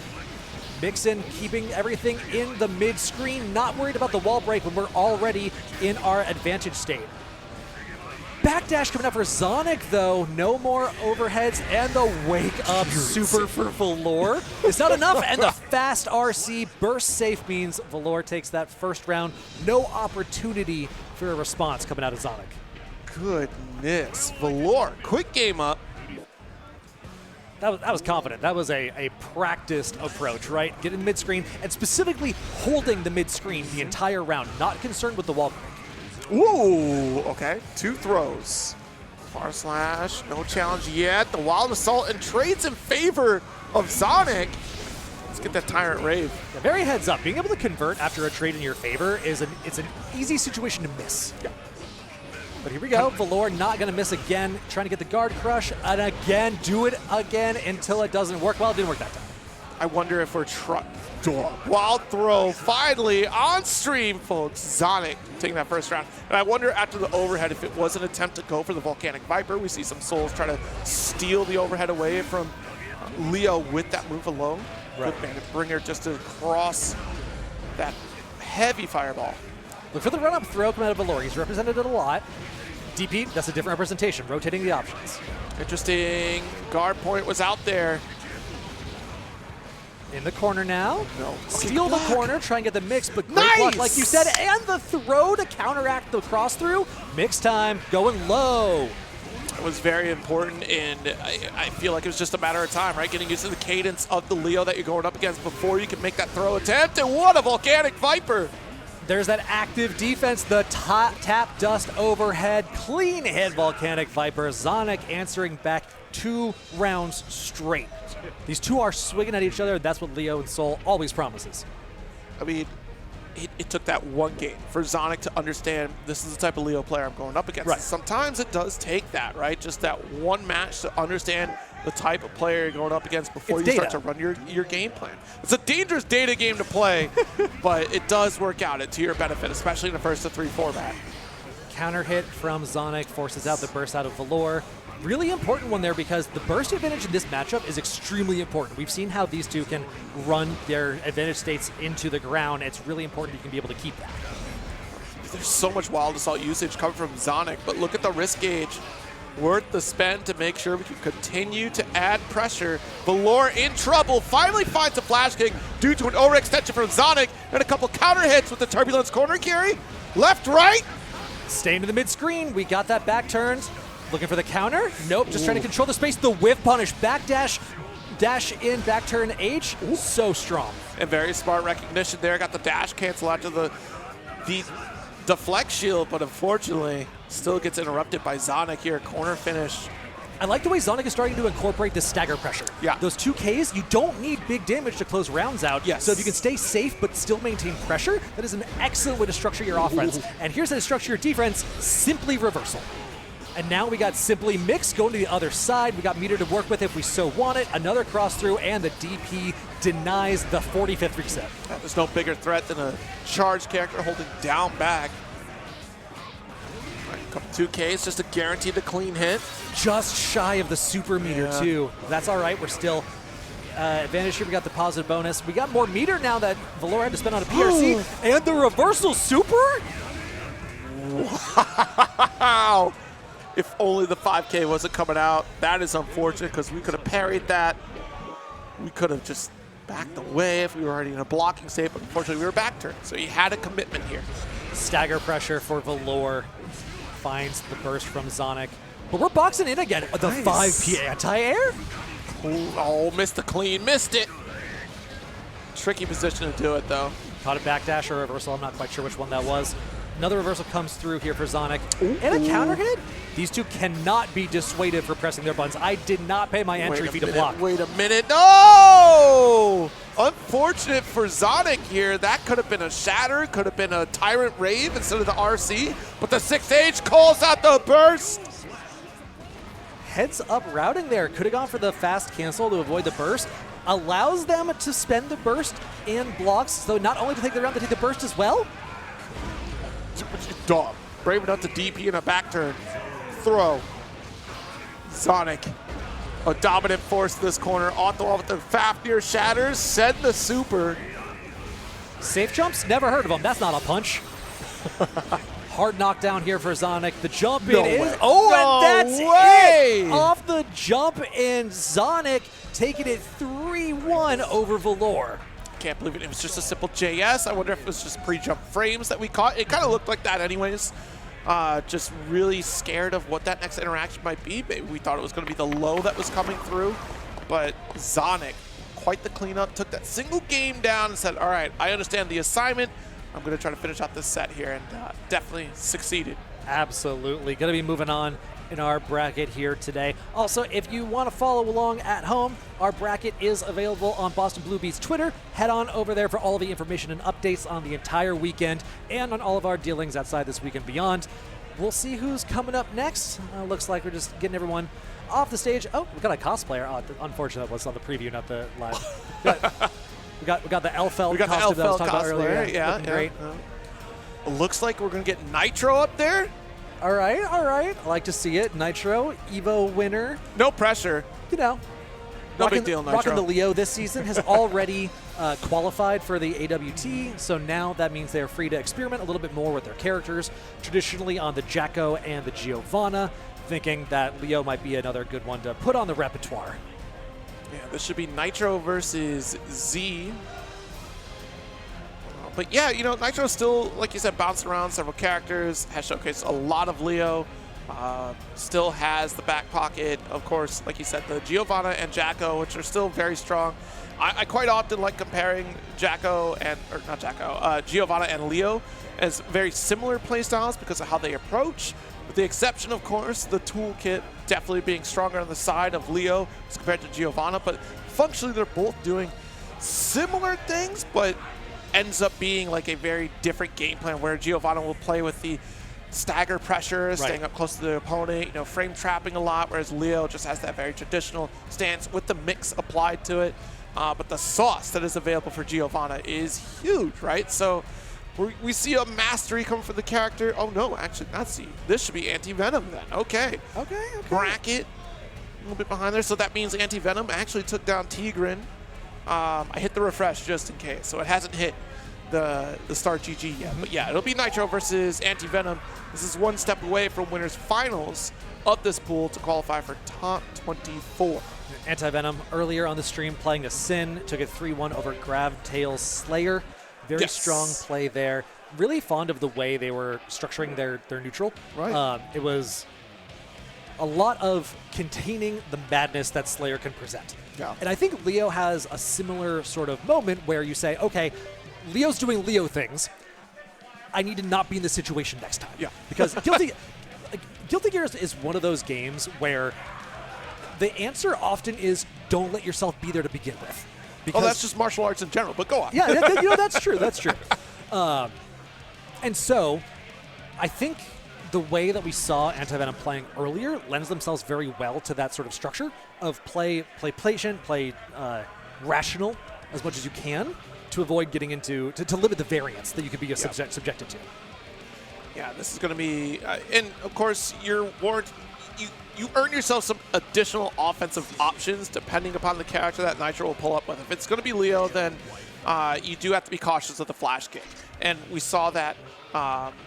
Mixon keeping everything in the mid-screen. Not worried about the wall break when we're already in our advantage state. Backdash coming up for Zonic, though. No more overheads, and the wake-up super for Valore. It's not enough, and the fast RC, burst safe means Valore takes that first round. No opportunity for a response coming out of Zonic. Goodness. Valore, quick game up. That was confident. That was a practiced approach, right? Getting mid-screen and specifically holding the mid-screen the entire round, not concerned with the wall break. Ooh, okay. 2 throws. Far slash, no challenge yet. The Wild Assault and trades in favor of Zonic. Let's get that Tyrant Rave. Yeah, very heads up. Being able to convert after a trade in your favor it's an easy situation to miss. Yeah. But here we go. Valore not going to miss again. Trying to get the guard crush. And again, do it again until it doesn't work. Well, it didn't work that time. I wonder if we're Wild throw finally on stream, folks. Zonic taking that first round. And I wonder after the overhead if it was an attempt to go for the Volcanic Viper. We see some souls try to steal the overhead away from Leo with that move alone. Right. Good Bandit Bringer just to cross that heavy fireball. Look for the run-up throw coming out of Valore. He's represented it a lot. DP, that's a different representation, rotating the options. Interesting. Guard point was out there. In the corner now. No. Steal the corner, try and get the mix, but great block, like you said, and the throw to counteract the cross through. Mix time, going low. It was very important, and I feel like it was just a matter of time, right? Getting used to the cadence of the Leo that you're going up against before you can make that throw attempt, and what a Volcanic Viper! There's that active defense, the tap dust overhead, clean hit Volcanic Viper. Zonic answering back 2 rounds straight. These two are swinging at each other. That's what Leo and Soul always promises. I mean, it took that one game for Zonic to understand this is the type of Leo player I'm going up against. Right. Sometimes it does take that, right? Just that one match to understand the type of player you're going up against before you start to run your game plan. It's a dangerous data game to play, but it does work out to your benefit, especially in the first of 3 format. Counter hit from Zonic forces out the burst out of Valore. Really important one there because the burst advantage in this matchup is extremely important. We've seen how these two can run their advantage states into the ground. It's really important you can be able to keep that. There's so much Wild Assault usage coming from Zonic, but look at the risk gauge. Worth the spend to make sure we can continue to add pressure. Valore in trouble, finally finds a flash kick due to an overextension from Zonic and a couple counter hits with the Turbulence corner carry. Left, right. Staying to the mid-screen, we got that back turned. Looking for the counter. Nope, just trying to control the space. The whiff punish, back dash in, back turn H. So strong. And very smart recognition there. Got the dash cancel out to the deflect shield, but unfortunately still gets interrupted by Zonic here. Corner finish. I like the way Zonic is starting to incorporate the stagger pressure. Yeah. Those 2Ks, you don't need big damage to close rounds out. Yes. So if you can stay safe but still maintain pressure, that is an excellent way to structure your offense. And here's how to structure your defense, simply reversal. And now we got simply mix going to the other side. We got meter to work with if we so want it. Another cross through, and the DP denies the 45th reset. There's no bigger threat than a charged character holding down back. Couple 2Ks just to guarantee the clean hit. Just shy of the super meter too. That's all right. We're still advantage here. We got the positive bonus. We got more meter now that Valore had to spend on a PRC. And the reversal super? Wow. If only the 5K wasn't coming out. That is unfortunate because we could have parried that. We could have just backed away if we were already in a blocking state, but unfortunately we were back turned. So he had a commitment here. Stagger pressure for Valore. Finds the burst from Zonic. But we're boxing in again. The 5P anti-air? Oh, missed the clean. Missed it. Tricky position to do it, though. Caught a backdash or reversal. I'm not quite sure which one that was. Another reversal comes through here for Zonic. And a counter hit? These two cannot be dissuaded for pressing their buttons. I did not pay my entry fee to block. Wait a minute. No! Unfortunate for Zonic here. That could have been a shatter, could have been a Tyrant Rave instead of the RC. But the 6H calls out the burst. Heads up routing there. Could have gone for the fast cancel to avoid the burst. Allows them to spend the burst and blocks. So not only to take the round, they take the burst as well. Dog. Brave enough to DP in a back turn. Throw. Zonic. A dominant force this corner. Off the wall with the Fafnir shatters. Send the super. Safe jumps? Never heard of them. That's not a punch. Hard knockdown here for Zonic. The jump in is... Oh, and that's it! Off the jump in, Zonic taking it 3-1 over Valore. can't believe it. It was just a simple JS. I wonder if it was just pre-jump frames that we caught. It kind of looked like that anyways. Just really scared of what that next interaction might be. Maybe we thought it was going to be the low that was coming through. But Zonic, quite the cleanup, took that single game down and said, all right, I understand the assignment. I'm going to try to finish out this set here, and definitely succeeded. Absolutely. Going to be moving on in our bracket here today. Also, if you want to follow along at home, our bracket is available on Boston Blue Beat's Twitter. Head on over there for all the information and updates on the entire weekend and on all of our dealings outside this week and beyond. We'll see who's coming up next. Looks like we're just getting everyone off the stage. Oh, we got a cosplayer. Oh, unfortunately, that was on the preview, not the live. we got the Elfeld costume that I was talking about earlier. Yeah, great. Looks like we're going to get Nitro up there. All right. I like to see it. Nitro, Evo winner. No pressure. You know. No big deal, Nitro. Rocking the Leo this season has already qualified for the AWT, so now that means they're free to experiment a little bit more with their characters, traditionally on the Jacko and the Giovanna, thinking that Leo might be another good one to put on the repertoire. Yeah, this should be Nitro versus Z. But yeah, you know, Nitro still, like you said, bounced around several characters, has showcased a lot of Leo, still has the back pocket, of course, like you said, the Giovanna and Jacko, which are still very strong. I quite often like comparing Giovanna and Leo as very similar playstyles because of how they approach, with the exception, of course, the toolkit definitely being stronger on the side of Leo as compared to Giovanna, but functionally they're both doing similar things, but ends up being like a very different game plan where Giovanna will play with the stagger pressure, staying up close to the opponent, you know, frame trapping a lot, whereas Leo just has that very traditional stance with the mix applied to it. But the sauce that is available for Giovanna is huge, right? So we see a mastery come from the character. Oh no, actually not see. This should be antiv3nom then. Okay. Bracket, a little bit behind there. So that means antiv3nom actually took down Tigran. I hit the refresh just in case, so it hasn't hit the start GG yet. But yeah, it'll be Nitro versus antiv3nom. This is one step away from winners finals of this pool to qualify for top 24. antiv3nom earlier on the stream playing a Sin, took it 3-1 over Gravtail Slayer. Very strong play there. Really fond of the way they were structuring their neutral. Right. It was a lot of containing the madness that Slayer can present. Yeah. And I think Leo has a similar sort of moment where you say, okay, Leo's doing Leo things. I need to not be in this situation next time. Yeah. Because Guilty Gear is one of those games where the answer often is don't let yourself be there to begin with. Because that's just martial arts in general, but go on. Yeah, you know, that's true. That's true. And so I think the way that we saw antiv3nom playing earlier lends themselves very well to that sort of structure of play patient, play rational as much as you can to avoid getting into, to limit the variance that you could be subjected to. Yeah, this is going to be, and of course, you earn yourself some additional offensive options depending upon the character that Nitro will pull up with. If it's going to be Leo, then you do have to be cautious of the flash kick. And we saw that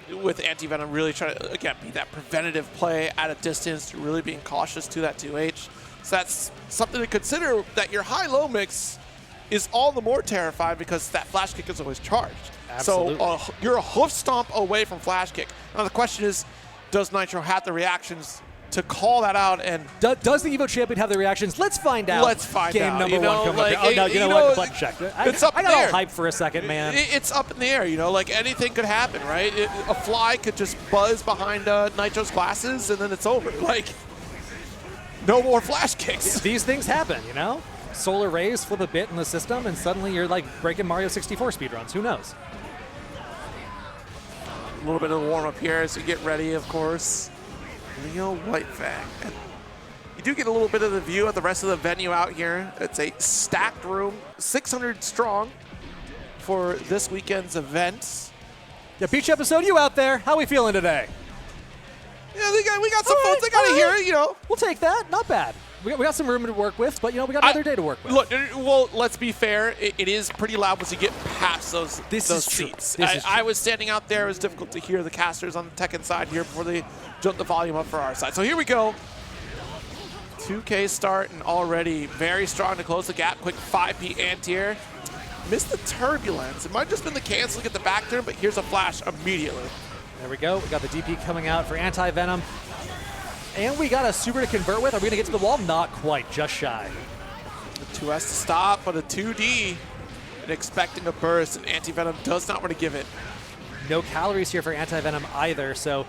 with antiv3nom really trying to, again, be that preventative play at a distance, really being cautious to that 2H. So that's something to consider, that your high-low mix is all the more terrifying because that flash kick is always charged. Absolutely. So you're a hoof stomp away from flash kick. Now the question is, does Nitro have the reactions to call that out? And does the Evo champion have the reactions? Let's find out. Let's find Game out. number one coming up. Oh, no, you know what? Button check. It's up I got there. all hyped for a second, man. It's up in the air, you know, like anything could happen, right? A fly could just buzz behind Nitro's glasses and then it's over. Like, no more flash kicks. These things happen, you know? Solar rays flip a bit in the system and suddenly you're like breaking Mario 64 speedruns. Who knows? A little bit of a warm-up here as we get ready, of course. Leo Whitefang. And you do get a little bit of the view of the rest of the venue out here. It's a stacked room, 600 strong for this weekend's event. Yeah, Beach Episode, you out there? How we feeling today? Yeah, we got some folks. They got to hear it, you know. We'll take that. Not bad. We got some room to work with, but, you know, we got another day to work with. Look, well, let's be fair. It is pretty loud once you get past those seats. I was standing out there. It was difficult to hear the casters on the Tekken side here before they jumped the volume up for our side. So here we go. 2K start and already very strong to close the gap. Quick 5P anti-air. Missed the turbulence. It might have just been the canceling at the back turn, but here's a flash immediately. There we go. We got the DP coming out for anti-venom. And we got a super to convert with. Are we going to get to the wall? Not quite. Just shy. The 2S to stop, but a 2D. And expecting a burst, and anti-venom does not want to give it. No calories here for anti-venom either, so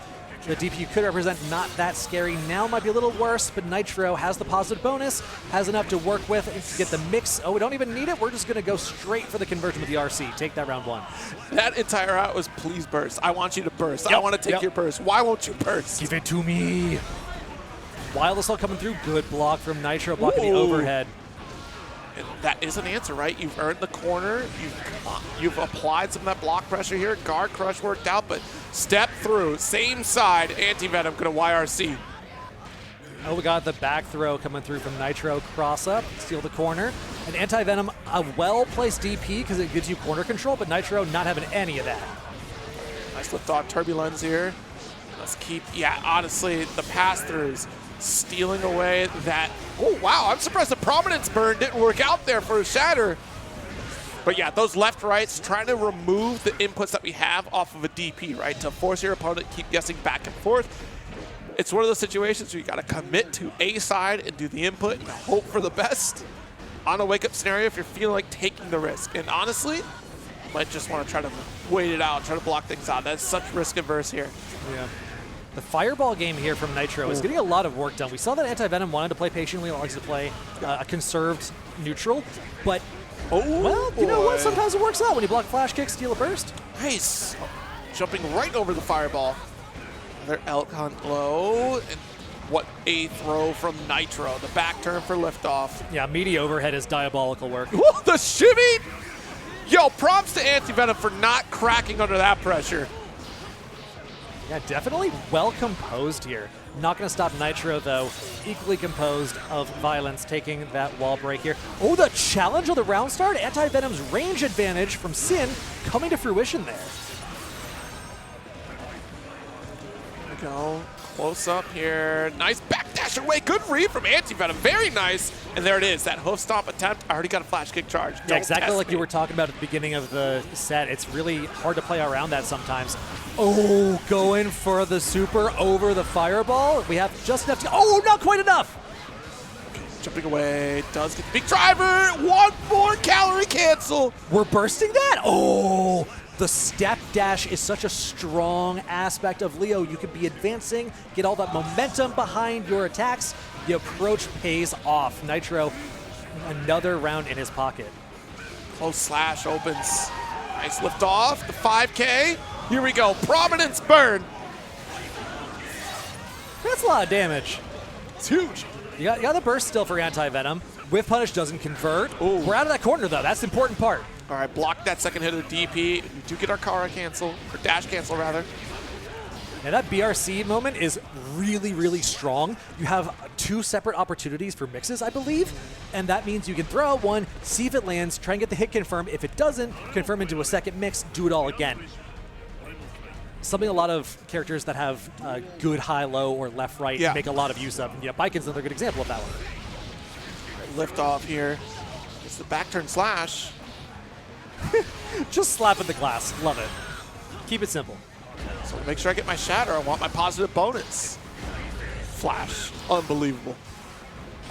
the DP could represent not that scary. Now might be a little worse, but Nitro has the positive bonus, has enough to work with to get the mix. Oh, we don't even need it. We're just going to go straight for the conversion with the RC. Take that round 1. That entire route was please burst. I want you to burst. Yep. I want to take your burst. Why won't you burst? Give it to me. Wild Assault coming through. Good block from Nitro, blocking the overhead. And that is an answer, right? You've earned the corner. You've applied some of that block pressure here. Guard crush worked out, but step through. Same side. Anti-venom going to YRC. Oh, we got the back throw coming through from Nitro. Cross up, steal the corner. And anti-venom, a well-placed DP because it gives you corner control, but Nitro not having any of that. Nice lift off turbulence here. Let's keep, yeah, honestly, the pass-throughs stealing away that. Oh, wow, I'm surprised the prominence burn didn't work out there for a shatter. But yeah, those left-rights, trying to remove the inputs that we have off of a DP, right? To force your opponent to keep guessing back and forth. It's one of those situations where you got to commit to a side and do the input and hope for the best on a wake-up scenario if you're feeling like taking the risk. And honestly, might just want to try to wait it out, try to block things out. That's such risk-averse here. Yeah. The fireball game here from Nitro is getting a lot of work done. We saw that anti-venom wanted to play patiently, likes to play a conserved neutral, but well, you know what? Sometimes it works out when you block flash kick, steal a burst. Nice. Jumping right over the fireball. Another elk hunt low. And what a throw from Nitro. The back turn for liftoff. Yeah, meaty overhead is diabolical work. Whoa, the shimmy! Yo, props to anti-venom for not cracking under that pressure. Yeah, definitely well composed here. Not going to stop Nitro, though. Equally composed of Violence, taking that wall break here. Oh, the challenge of the round start. Anti-Venom's range advantage from Sin coming to fruition there. There we go. Close up here. Nice backdash away. Good read from anti-venom. Very nice. And there it is. That hoof stomp attempt. I already got a flash kick charge. Yeah, exactly like you were talking about at the beginning of the set. It's really hard to play around that sometimes. Oh, going for the super over the fireball. We have just enough to... Oh, not quite enough. Jumping away. Does get the big driver. One more calorie cancel. We're bursting that. Oh, the step dash is such a strong aspect of Leo. You could be advancing, get all that momentum behind your attacks. The approach pays off. Nitro, another round in his pocket. Close slash opens. Nice lift off. The 5K. Here we go. Prominence burn. That's a lot of damage. It's huge. You got the burst still for anti-venom. Whiff punish doesn't convert. Ooh. We're out of that corner, though. That's the important part. All right, block that second hit of the DP. We do get our Kara cancel, or dash cancel, rather. Now that BRC moment is really, really strong. You have 2 separate opportunities for mixes, I believe, and that means you can throw out one, see if it lands, try and get the hit confirm. If it doesn't, confirm into a second mix, do it all again. Something a lot of characters that have good high-low or left-right make a lot of use of. Yeah, Biken's another good example of that one. Lift off here. It's the back turn slash. Just slap at the glass. Love it. Keep it simple. So make sure I get my shatter. I want my positive bonus. Flash. Unbelievable.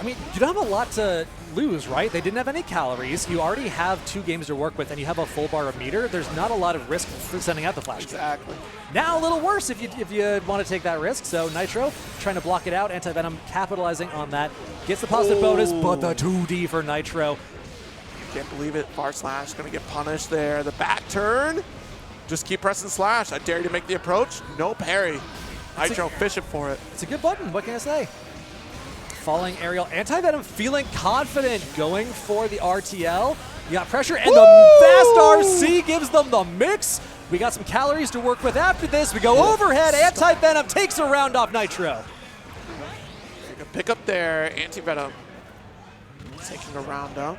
I mean, you don't have a lot to lose, right? They didn't have any calories. You already have 2 games to work with, and you have a full bar of meter. There's not a lot of risk for sending out the flash. Exactly. Now a little worse if you want to take that risk. So Nitro trying to block it out. Anti-Venom capitalizing on that. Gets the positive bonus, but the 2D for Nitro. Can't believe it. Far slash going to get punished there. The back turn. Just keep pressing slash. I dare you to make the approach. No parry. Nitro fishing for it. It's a good button. What can I say? Falling aerial. Anti-Venom feeling confident, going for the RTL. You got pressure, and the fast RC gives them the mix. We got some calories to work with after this. We go overhead. Anti-Venom takes a round off Nitro. You can pick up there. Anti-Venom taking a round up.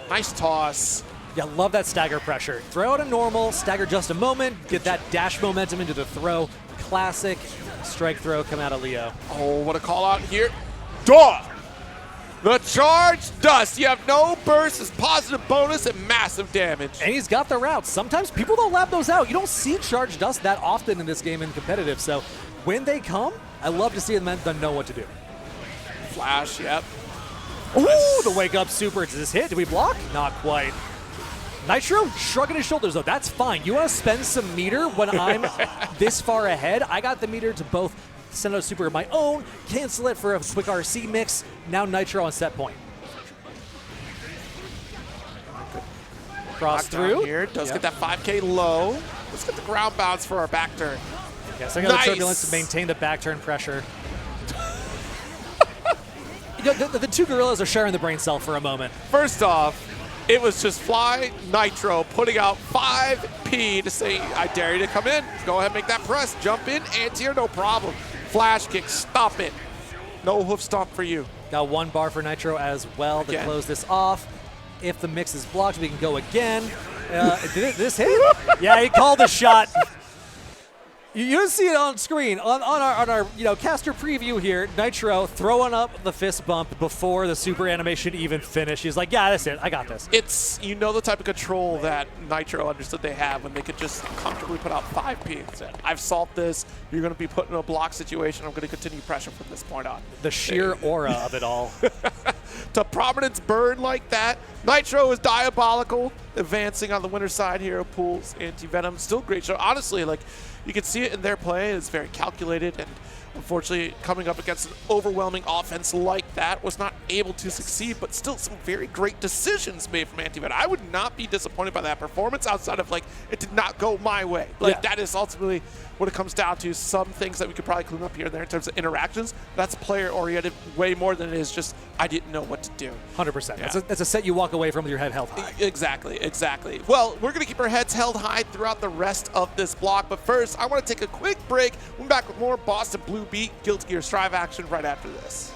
Nice toss. Yeah, love that stagger pressure. Throw out a normal, stagger just a moment, get that dash momentum into the throw. Classic strike throw come out of Leo. Oh, what a call out here. Duh! The charged dust. You have no burst, is positive bonus and massive damage. And he's got the routes. Sometimes people don't lab those out. You don't see charged dust that often in this game in competitive. So when they come, I love to see them know what to do. Flash, yep. Ooh, the wake up super. Does this hit? Do we block? Not quite. Nitro shrugging his shoulders, though. That's fine. You want to spend some meter when I'm this far ahead? I got the meter to both send out a super of my own, cancel it for a quick RC mix. Now Nitro on set point. Cross through. Here. Does get that 5K low. Let's get the ground bounce for our back turn. Yes, I got the turbulence to maintain the back turn pressure. The two gorillas are sharing the brain cell for a moment. First off, it was just fly Nitro putting out 5P to say, I dare you to come in. Go ahead and make that press. Jump in, anti-air, no problem. Flash kick, stop it. No hoof stomp for you. Got one bar for Nitro as well to close this off. If the mix is blocked, we can go again. Did this hit? Yeah, he called a shot. You see it on screen on our caster preview here. Nitro throwing up the fist bump before the super animation even finished. He's like, yeah, that's it. I got this. It's the type of control that Nitro understood they have when they could just comfortably put out 5P and said, I've solved this. You're going to be put in a block situation. I'm going to continue pressure from this point on. The sheer aura of it all. To prominence burn like that. Nitro is diabolical. Advancing on the winner's side here of Pools. antiv3nom, still great show. Honestly, you can see it in their play. It's very calculated, and unfortunately, coming up against an overwhelming offense like that was not able to succeed, but still some very great decisions made from antiv3nom. I would not be disappointed by that performance outside of, it did not go my way. That is ultimately what it comes down to. Some things that we could probably clean up here and there in terms of interactions. That's player-oriented way more than it is just, I didn't know what to do. 100%. Yeah. That's a set you walk away from with your head held high. Exactly. Well, we're going to keep our heads held high throughout the rest of this block, but first, I want to take a quick break. We'll be back with more Boston Blue Beat Guilty Gear Strive action right after this.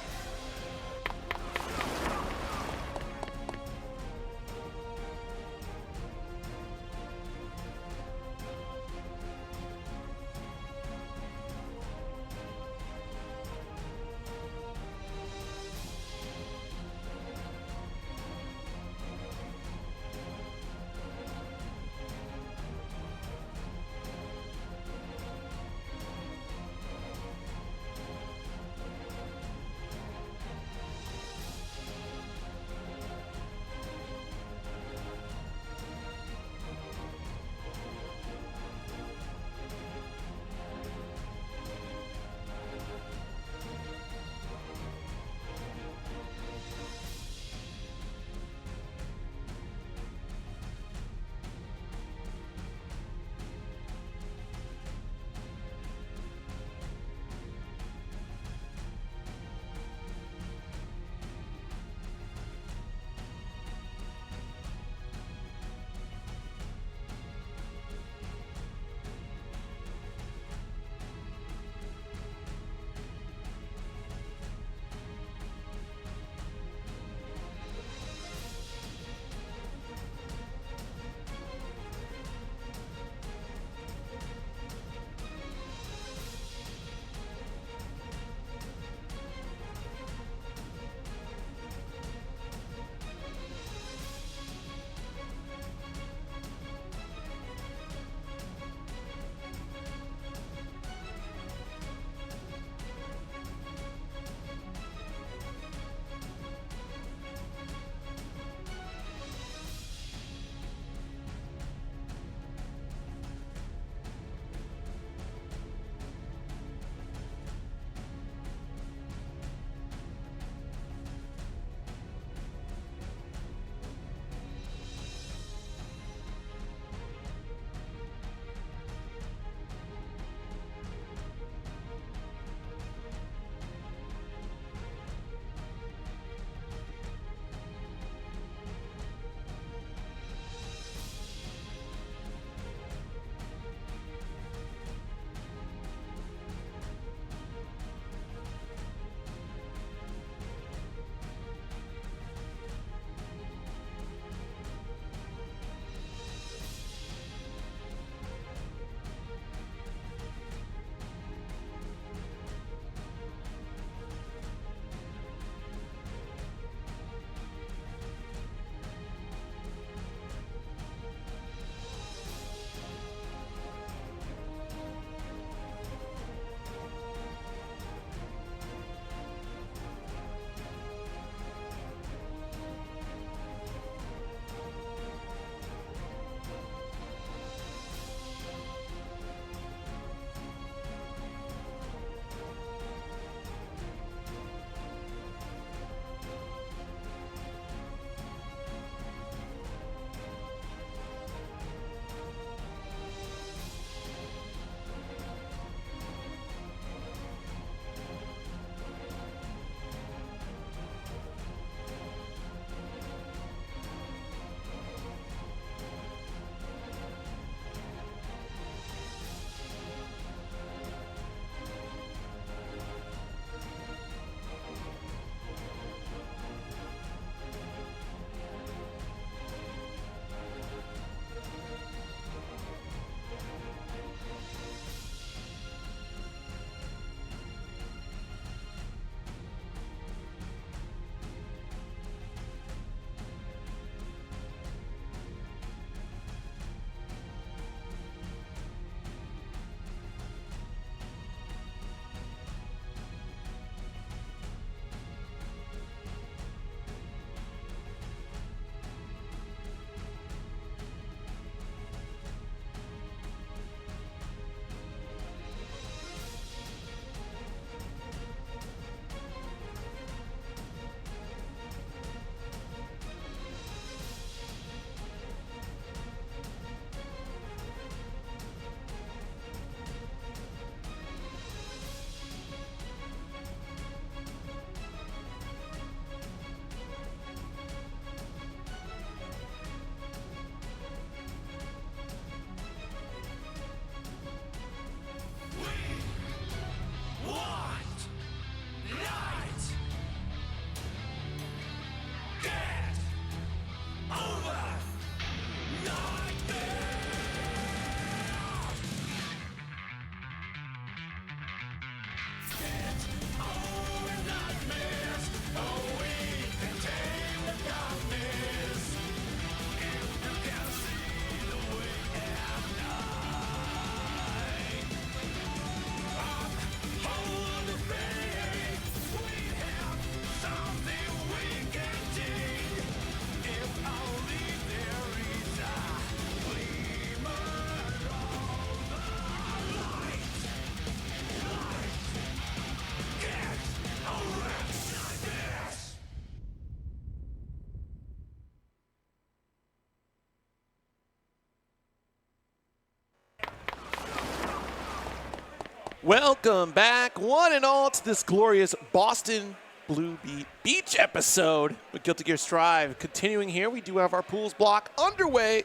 Welcome back, one and all, to this glorious Boston Bluebeat Beach episode with Guilty Gear Strive. Continuing here, we do have our pools block underway.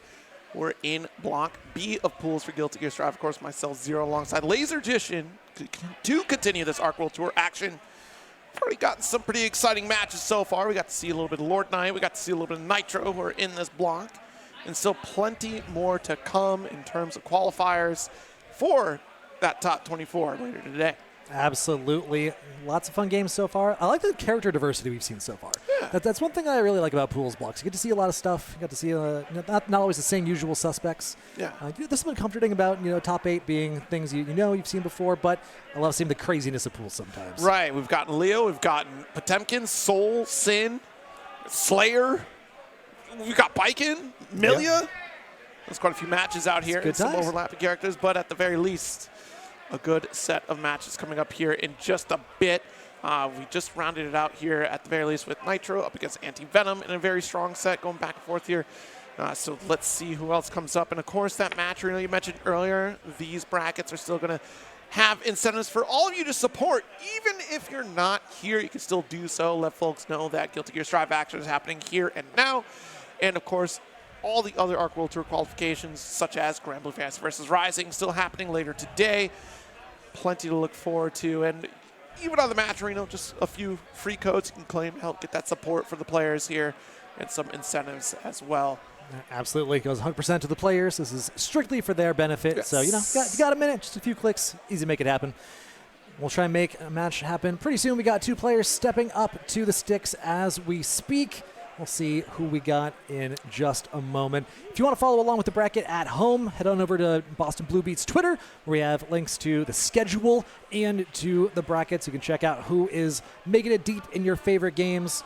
We're in block B of pools for Guilty Gear Strive. Of course, myself, Zero, alongside Lasergician to continue this Arc World Tour action. We've already gotten some pretty exciting matches so far. We got to see a little bit of Lord Knight. We got to see a little bit of Nitro who are in this block. And still plenty more to come in terms of qualifiers for that top 24 later today. Absolutely. Lots of fun games so far. I like the character diversity we've seen so far. Yeah. That's one thing I really like about pools blocks. You get to see a lot of stuff. You got to see not always the same usual suspects. Yeah. There's something comforting about top 8 being things you've seen before, but I love seeing the craziness of pools sometimes. Right. We've gotten Leo. We've gotten Potemkin, Soul, Sin, Slayer. We've got Biken, Milia. Yeah. There's quite a few matches out here and some overlapping characters, but at the very least, a good set of matches coming up here in just a bit. We just rounded it out here at the very least with Nitro up against antiv3nom in a very strong set going back and forth here. So let's see who else comes up. And of course, that match you mentioned earlier, these brackets are still going to have incentives for all of you to support. Even if you're not here, you can still do so. Let folks know that Guilty Gear Strive action is happening here and now. And of course, all the other Arc World Tour qualifications, such as Grand Blue Fantasy vs. Rising, still happening later today. Plenty to look forward to. And even on the match arena, just a few free codes you can claim to help get that support for the players here and some incentives as well. Absolutely. It goes 100% to the players. This is strictly for their benefit. Yes. So, you got a minute, just a few clicks, easy to make it happen. We'll try and make a match happen pretty soon. We got 2 players stepping up to the sticks as we speak. We'll see who we got in just a moment. If you want to follow along with the bracket at home, head on over to Boston Bluebeat's Twitter, where we have links to the schedule and to the brackets. You can check out who is making it deep in your favorite games.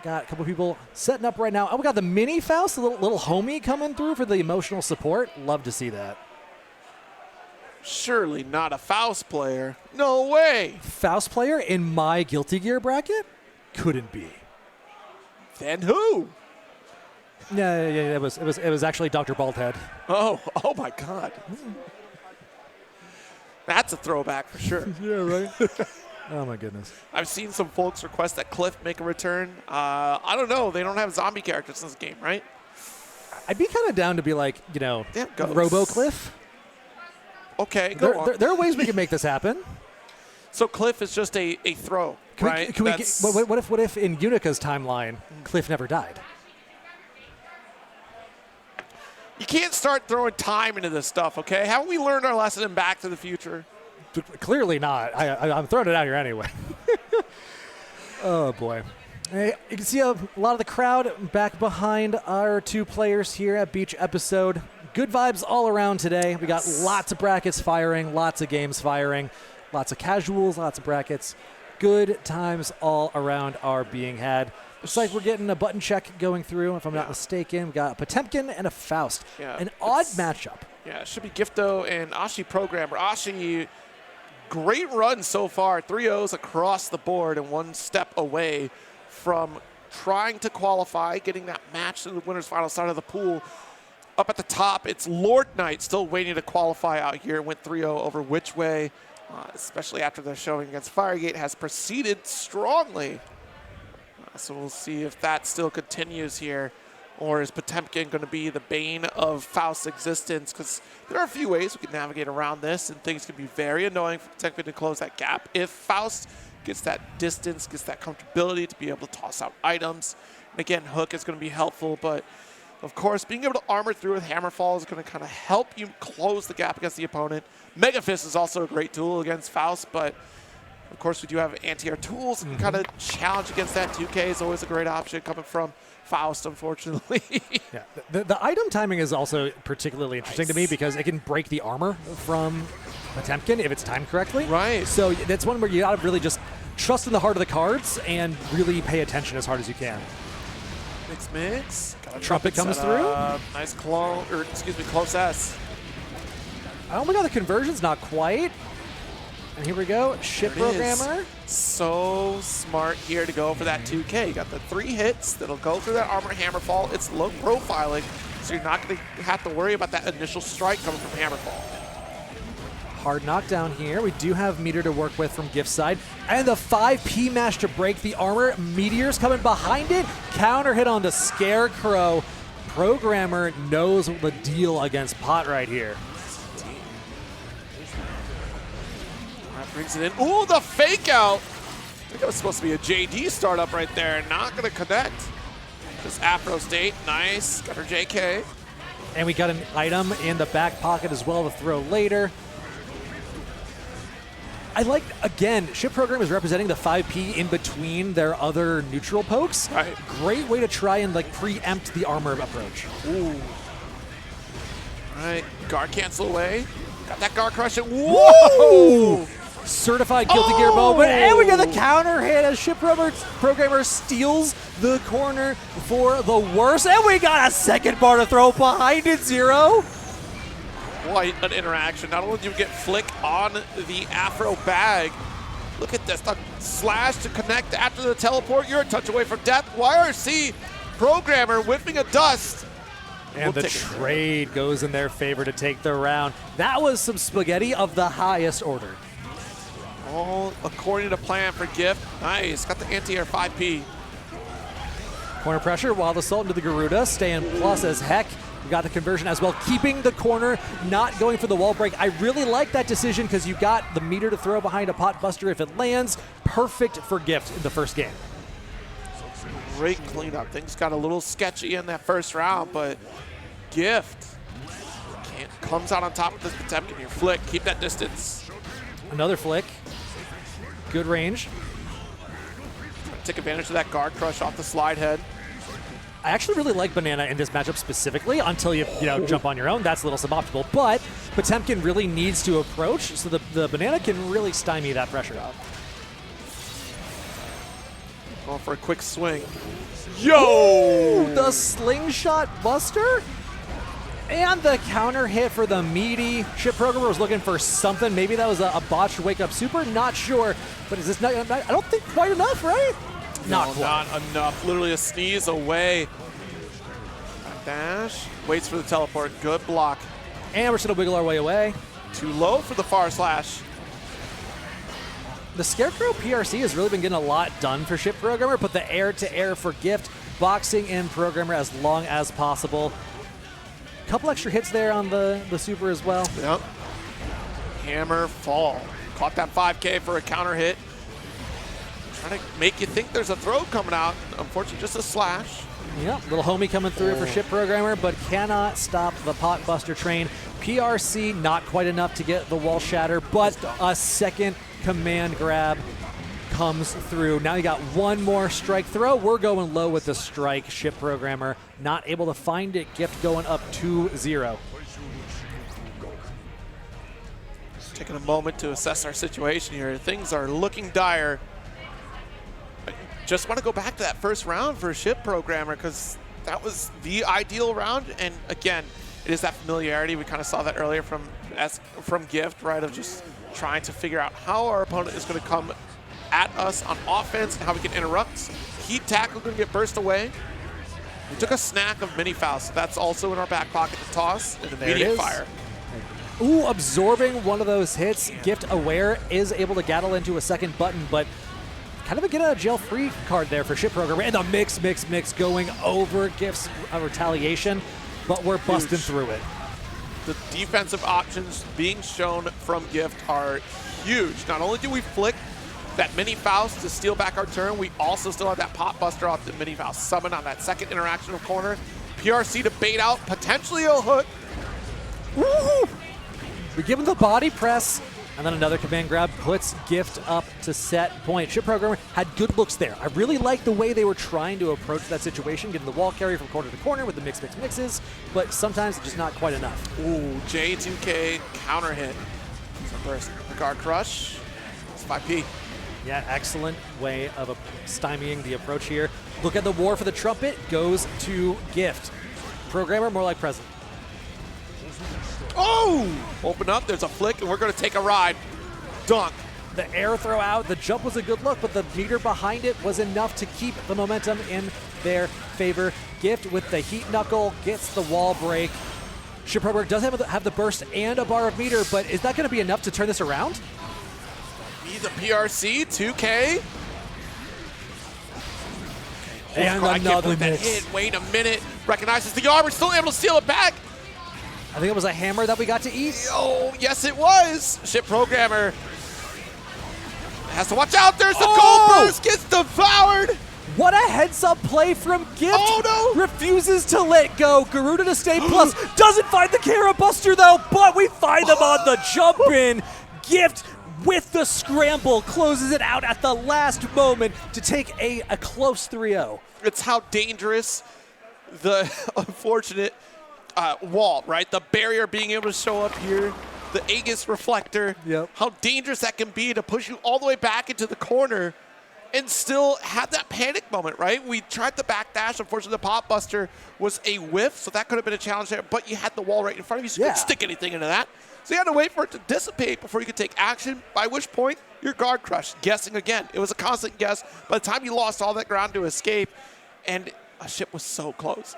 Got a couple people setting up right now. Oh, we got the mini Faust, the little homie coming through for the emotional support. Love to see that. Surely not a Faust player. No way. Faust player in my Guilty Gear bracket? Couldn't be. Then who? Yeah, it was actually Dr. Baldhead. Oh my God. That's a throwback for sure. Yeah, right. Oh my goodness. I've seen some folks request that Cliff make a return. I don't know. They don't have zombie characters in this game, right? I'd be kind of down to be like, Robo Cliff. Okay, go on. There are ways we can make this happen. So Cliff is just a throw, right? What if in Unica's timeline, Cliff never died? You can't start throwing time into this stuff, okay? Haven't we learned our lesson in Back to the Future? Clearly not. I'm throwing it out here anyway. Oh, boy. Hey, you can see a lot of the crowd back behind our 2 players here at Beach episode. Good vibes all around today. We got lots of brackets firing, lots of games firing. Lots of casuals, lots of brackets. Good times all around are being had. Looks like we're getting a button check going through, if I'm not mistaken. We got a Potemkin and a Faust. Yeah, an odd matchup. Yeah, it should be Gifto and Ashiprogamer. Ashi, great run so far. 3-0s across the board and 1 step away from trying to qualify, getting that match to the winner's final side of the pool. Up at the top, it's Lord Knight still waiting to qualify out here. Went 3-0 over Witchway. Especially after their showing against Firegate, has proceeded strongly. So we'll see if that still continues here, or is Potemkin going to be the bane of Faust's existence? Because there are a few ways we can navigate around this, and things can be very annoying for Potemkin to close that gap. If Faust gets that distance, gets that comfortability to be able to toss out items. And again, Hook is going to be helpful, but of course, being able to armor through with Hammerfall is going to kind of help you close the gap against the opponent. Mega Fist is also a great tool against Faust, but of course we do have anti-air tools and kind of challenge against that. 2K is always a great option coming from Faust, unfortunately. Yeah, the item timing is also particularly interesting to me because it can break the armor from Potemkin if it's timed correctly. Right. So that's one where you got to really just trust in the heart of the cards and really pay attention as hard as you can. Mix. Got a trumpet comes through. Nice close S. Oh my God, the conversion's not quite. And here we go, Ashiprogamer. So smart here to go for that 2K. You got the 3 hits that'll go through that armor Hammerfall. It's low profiling, so you're not going to have to worry about that initial strike coming from Hammerfall. Hard knockdown here. We do have meter to work with from Gift's side. And the 5P mash to break the armor. Meteor's coming behind it. Counter hit on the Scarecrow. Programmer knows the deal against Pot right here. That brings it in. Ooh, the fake out. I think that was supposed to be a JD startup right there. Not going to connect. Just Afro State. Nice. Got her JK. And we got an item in the back pocket as well to throw later. I like, again, Ship Program is representing the 5P in between their other neutral pokes. Right. Great way to try and like preempt the armor approach. Ooh. All right, guard cancel away. Got that guard crush it. Whoa! Certified Guilty Gear moment, and we got the counter hit as Ship Programmer steals the corner for the worst, and we got a second bar to throw behind it, Zero. Quite an interaction. Not only do you get flick on the Afro bag, look at this, the slash to connect after the teleport. You're a touch away from death. YRC Programmer whiffing a dust. And the trade goes in their favor to take the round. That was some spaghetti of the highest order. All according to plan for Gift. Nice, got the anti-air 5P. Corner pressure while the Sultan to the Garuda, staying plus as heck. We got the conversion as well, keeping the corner, not going for the wall break. I really like that decision because you got the meter to throw behind a pot buster if it lands. Perfect for Gift in the first game. Great cleanup. Things got a little sketchy in that first round, but Gift comes out on top of this Potemkin. Your flick, keep that distance. Another flick. Good range. Take advantage of that guard crush off the slide head. I actually really like Banana in this matchup specifically until you jump on your own. That's a little suboptimal, but Potemkin really needs to approach, so the Banana can really stymie that pressure out. Going for a quick swing. Yo! Ooh, the slingshot buster? And the counter hit for the meaty. Ship Programmer was looking for something. Maybe that was a botched wake-up super. Not sure. But is this not, I don't think quite enough, right? No, not enough. Literally a sneeze away. Dash. Waits for the teleport. Good block. And we're just going to wiggle our way away. Too low for the far slash. The Scarecrow PRC has really been getting a lot done for Ship Programmer, but the air-to-air for Gift, boxing in Programmer as long as possible. Couple extra hits there on the super as well. Yep. Hammer fall. Caught that 5K for a counter hit. Trying to make you think there's a throw coming out. Unfortunately, just a slash. Yep, little homie coming through for Ship Programmer, but cannot stop the pot buster train. PRC not quite enough to get the wall shatter, but a second command grab comes through. Now you got one more strike throw. We're going low with the strike. Ship Programmer not able to find it. Gift going up 2-0. Taking a moment to assess our situation here. Things are looking dire. I just want to go back to that first round for Ship Programmer because that was the ideal round. And again, it is that familiarity. We kind of saw that earlier from Gift, right? Of just trying to figure out how our opponent is going to come at us on offense and how we can interrupt. Heat tackle going to get burst away. We took a snack of mini fouls, so that's also in our back pocket to toss and immediate fire. Ooh, absorbing one of those hits. Gift aware is able to gattle into a second button, but kind of a get out of jail free card there for Ship Programmer. And the mix going over Gift's retaliation, but we're busting through it. The defensive options being shown from Gift are huge. Not only do we flick that mini Faust to steal back our turn, we also still have that pop buster off the mini Faust summon on that second interaction of corner. PRC to bait out, potentially a hook. Woo! We give him the body press, and then another command grab puts Gift up to set point. Ship Programmer had good looks there. I really like the way they were trying to approach that situation, getting the wall carry from corner to corner with the mixes, but sometimes it's just not quite enough. Ooh, J2K counter hit. First, the guard crush. It's 5P. Yeah, excellent way of stymieing the approach here. Look at the war for the trumpet. Goes to Gift. Programmer, more like present. Oh! Open up, there's a flick, and we're going to take a ride. Dunk. The air throw out, the jump was a good look, but the meter behind it was enough to keep the momentum in their favor. Gift with the heat knuckle gets the wall break. Ashiprogamer does have the burst and a bar of meter, but is that going to be enough to turn this around? Be the PRC, 2K. And I can't another believe that mix. hit. Wait a minute. Recognizes the armor, still able to steal it back. I think it was a hammer that we got to eat. Oh, yes it was. Ashiprogamer has to watch out. There's the Oh! gold burst, gets devoured. What a heads-up play from Gift. Oh, no. Refuses to let go. Garuda to stay plus. Doesn't find the Kara Buster, though, but we find them on the jump in. Gift with the scramble closes it out at the last moment to take a close 3-0. It's how dangerous the unfortunate wall, right? The barrier being able to show up here, the Aegis reflector, Yep. how dangerous that can be to push you all the way back into the corner and still have that panic moment, right? We tried the backdash. Unfortunately, the pop buster was a whiff, so that could have been a challenge there, but you had the wall right in front of you, so you couldn't stick anything into that. So you had to wait for it to dissipate before you could take action, by which point your guard crushed. Guessing again. It was a constant guess. By the time you lost all that ground to escape, and a ship was so close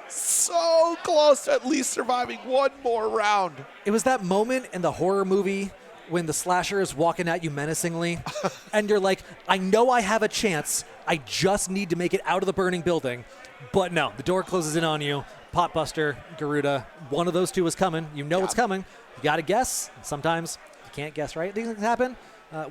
to at least surviving one more round. It was that moment in the horror movie when the slasher is walking at you menacingly, and you're like, I know I have a chance. I just need to make it out of the burning building. But no, the door closes in on you. Potbuster, Garuda, one of those two is coming. You know it's coming. You got to guess. Sometimes you can't guess, right? These things happen.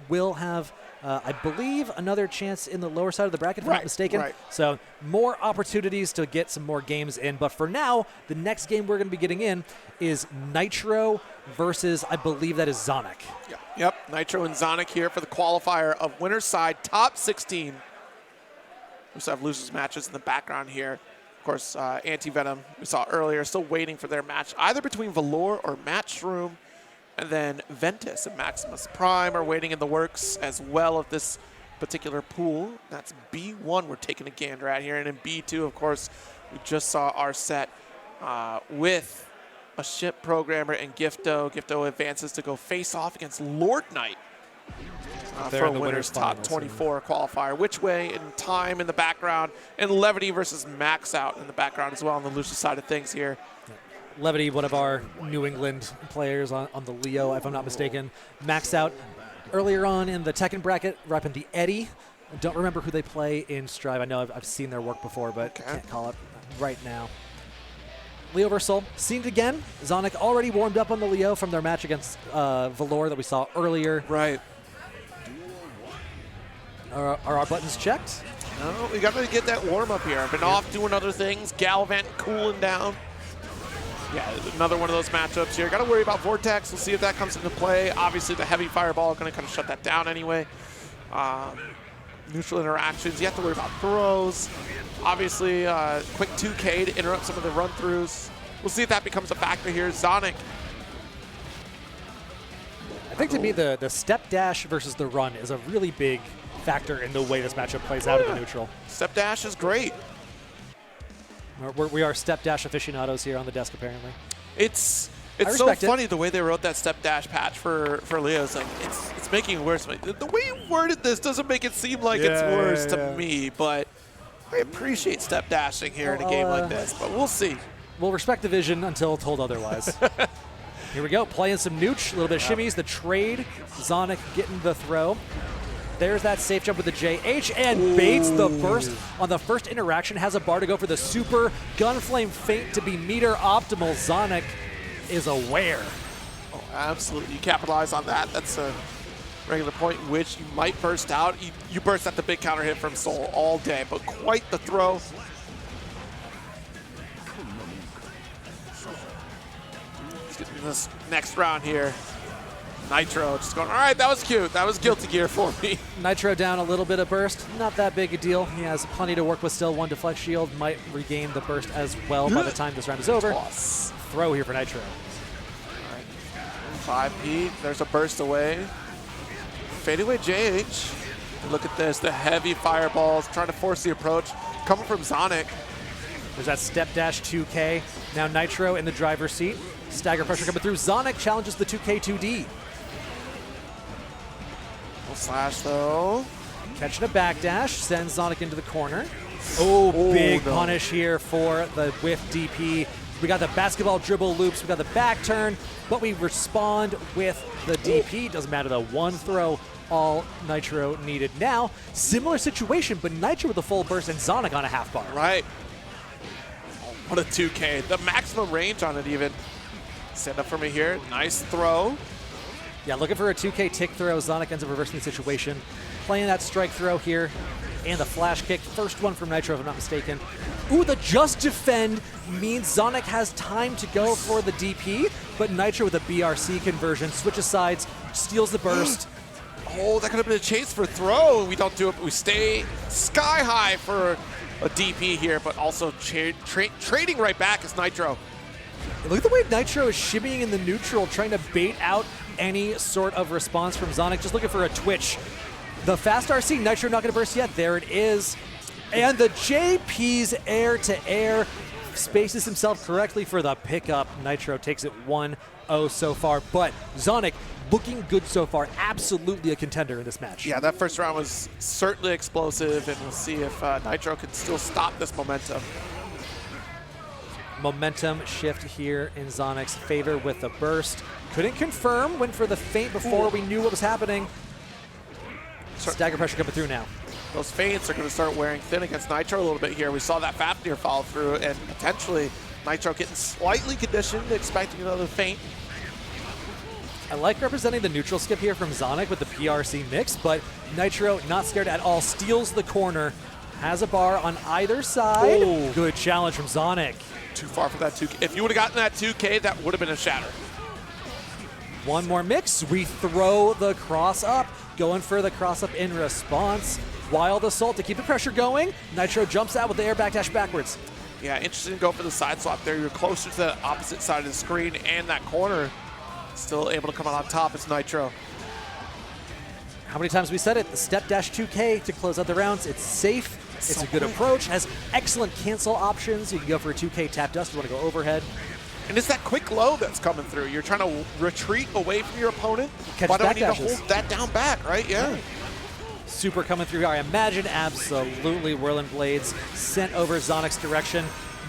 We'll have, I believe, another chance in the lower side of the bracket, if I'm not mistaken. Right. So more opportunities to get some more games in. But for now, the next game we're going to be getting in is Nitro versus, I believe that is Zonic. Yep, Nitro and Zonic here for the qualifier of winner's side, top 16. We also have losers matches in the background here. Of course, antiv3nom, we saw earlier, still waiting for their match, either between Valore or Matchroom. And then Ventus and Maximus Prime are waiting in the works as well of this particular pool. That's B1 we're taking a gander at here. And in B2, of course, we just saw our set with Ashiprogamer and Gifto. Gifto advances to go face off against Lord Knight for a winner's top 24 qualifier. Witchway and Time in the background, and Levity versus Max Out in the background as well on the loser side of things here. Levity, one of our New England players on the Leo, if I'm not mistaken. Maxed out earlier on in the Tekken bracket, repping the Eddie. I don't remember who they play in Strive. I know I've seen their work before, but can't call it right now. Leo versus Sol. Seen it again. Zonic already warmed up on the Leo from their match against Valore that we saw earlier. Right. Are our buttons checked? No, we got to get that warm up here. I've been off doing other things, Gallivant cooling down. Yeah, another one of those matchups here. Got to worry about Vortex. We'll see if that comes into play. Obviously, the heavy fireball is going to kind of shut that down anyway. Neutral interactions. You have to worry about throws. Obviously, quick 2K to interrupt some of the run-throughs. We'll see if that becomes a factor here. Zonic. I think to me, the step dash versus the run is a really big factor in the way this matchup plays out in the neutral. Step dash is great. We are step dash aficionados here on the desk, apparently. It's so funny the way they wrote that step dash patch for Leo's. Like it's making it worse. The way you worded this doesn't make it seem like it's worse to me, but I appreciate step dashing here in a game like this. But we'll see. We'll respect the vision until told otherwise. Here we go, playing some nooch, a little bit of shimmies, the trade. Zonic getting the throw. There's that safe jump with the JH and baits the burst on the first interaction. Has a bar to go for the super gunflame feint to be meter optimal. Zonic is aware. Oh, absolutely. You capitalize on that. That's a regular point in which you might burst out. You burst at the big counter hit from Sol all day, but quite the throw. Let's get to this next round here. Nitro just going, all right, that was cute. That was guilty gear for me. Nitro down a little bit of burst. Not that big a deal. He has plenty to work with still. One deflect shield might regain the burst as well by the time this round is over. Toss. Throw here for Nitro. All right. 5P. There's a burst away. Fade away JH. Look at this. The heavy fireballs trying to force the approach. Coming from Zonic. There's that step dash 2K. Now Nitro in the driver's seat. Stagger pressure coming through. Zonic challenges the 2K 2D. Slash though. Catching a backdash, sends Zonic into the corner. Oh, big punish here for the whiff DP. We got the basketball dribble loops. We got the back turn, but we respond with the DP. Doesn't matter, the one throw, all Nitro needed. Now, similar situation, but Nitro with a full burst and Zonic on a half bar. Right. What a 2K. The maximum range on it even. Stand up for me here. Nice throw. Yeah, looking for a 2K tick throw. Zonic ends up reversing the situation. Playing that strike throw here. And the flash kick. First one from Nitro, if I'm not mistaken. Ooh, the just defend means Zonic has time to go for the DP, but Nitro with a BRC conversion switches sides, steals the burst. Oh, that could have been a chase for throw. We don't do it, but we stay sky high for a DP here, but also trading right back is Nitro. Look at the way Nitro is shimmying in the neutral, trying to bait out any sort of response from Zonic, just looking for a twitch. The fast RC, Nitro not going to burst yet. There it is. And the JP's air-to-air spaces himself correctly for the pickup. Nitro takes it 1-0 so far, but Zonic looking good so far. Absolutely a contender in this match. Yeah, that first round was certainly explosive, and we'll see if Nitro can still stop this momentum. Momentum shift here in Zonic's favor with the burst. Couldn't confirm, went for the feint before we knew what was happening. Stagger pressure coming through now. Those feints are going to start wearing thin against Nitro a little bit here. We saw that Fafnir follow through, and potentially Nitro getting slightly conditioned, expecting another feint. I like representing the neutral skip here from Zonic with the PRC mix, but Nitro not scared at all. Steals the corner, has a bar on either side. Oh. Good challenge from Zonic. Too far for that 2K. If you would have gotten that 2K, that would have been a shatter. One more mix. We throw the cross up. Going for the cross up in response. Wild assault to keep the pressure going. Nitro jumps out with the air backdash backwards. Yeah, interesting to go for the side swap there. You're closer to the opposite side of the screen, and that corner still able to come out on top is Nitro. How many times we said it? The step dash 2K to close out the rounds. It's safe. It's a good approach. Has excellent cancel options. You can go for a 2K tap dust. You want to go overhead. And it's that quick low that's coming through. You're trying to retreat away from your opponent. Why don't we need to hold that down back, right? Yeah. Super coming through here. I imagine absolutely Whirling Blades sent over Zonic's direction.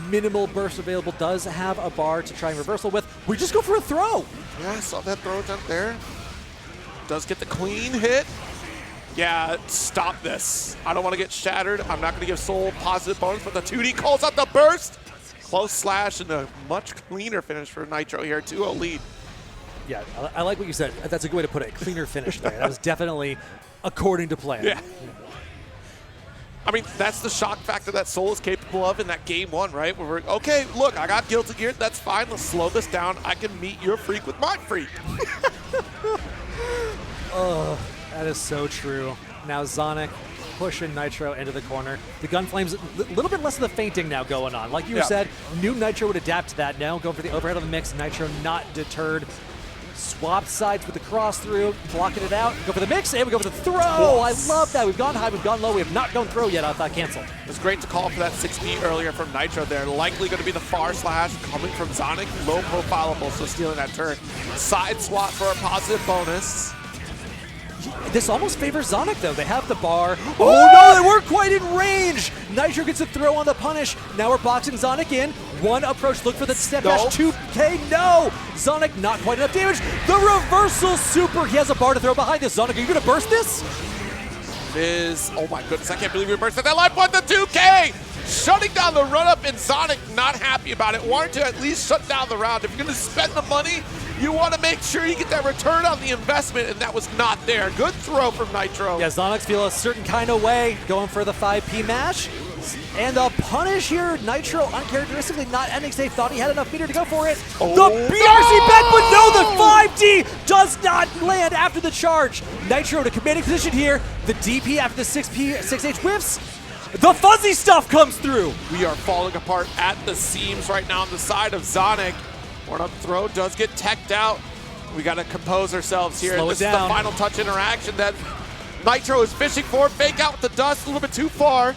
Minimal burst available. Does have a bar to try and reversal with. We just go for a throw. Yeah, I saw that throw down there. Does get the clean hit. Yeah, stop this. I don't want to get shattered. I'm not going to give Soul positive bonus, but the 2D calls out the burst. Close slash and a much cleaner finish for Nitro here. 2-0 lead. Yeah, I like what you said. That's a good way to put it. Cleaner finish there. That was definitely according to plan. Yeah. I mean, that's the shock factor that Soul is capable of in that game one, right? Where we're, okay, look, I got Guilty Gear. That's fine. Let's slow this down. I can meet your freak with my freak. Oh, that is so true. Now Zonic pushing Nitro into the corner. The gun flames, a little bit less of the feinting now going on. Like you said, knew Nitro would adapt to that now. Going for the overhead of the mix. Nitro not deterred. Swapped sides with the cross through, blocking it out. Go for the mix, and we go for the throw. I love that. We've gone high, we've gone low. We have not gone throw yet off that cancel. It was great to call for that 6B earlier from Nitro there. Likely going to be the far slash coming from Zonic. Low profileable, so stealing that turn. Side swap for a positive bonus. This almost favors Zonic, though. They have the bar. Oh, no, they weren't quite in range. Nitro gets a throw on the punish. Now we're boxing Zonic in. One approach, look for the step dash 2K. No! Zonic not quite enough damage. The reversal super. He has a bar to throw behind this. Zonic, are you going to burst this? Oh my goodness, I can't believe we bursted that life point, the 2K! Shutting down the run-up, and Zonic not happy about it. Wanted to at least shut down the round. If you're going to spend the money, you want to make sure you get that return on the investment, and that was not there. Good throw from Nitro. Yeah, Zonic's feel a certain kind of way, going for the 5P mash. And the punish here, Nitro uncharacteristically not ending safe. Thought he had enough meter to go for it. The BRC back, but no, the 5D does not land after the charge. Nitro to commanding position here. The DP after the 6H whiffs. The fuzzy stuff comes through. We are falling apart at the seams right now on the side of Zonic. One up throw does get teched out. We got to compose ourselves here. Slow this it is down. the final touch interaction that Nitro is fishing for. Fake out with the dust, a little bit too far.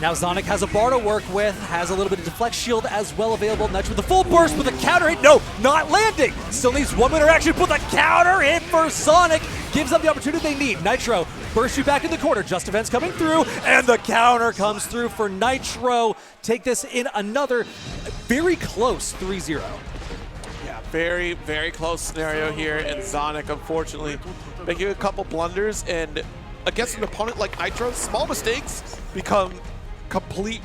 Now Zonic has a bar to work with, has a little bit of deflect shield as well available. Nitro with the full burst with a counter hit. No, not landing. Still needs one more interaction. Put the counter hit for Zonic. gives them the opportunity they need. Nitro bursts you back in the corner. Just Defense coming through, and the counter comes through for Nitro. Take this in another very close 3-0. Yeah, very, very close scenario here, and Zonic, unfortunately, making a couple blunders, and against an opponent like Nitro, small mistakes become complete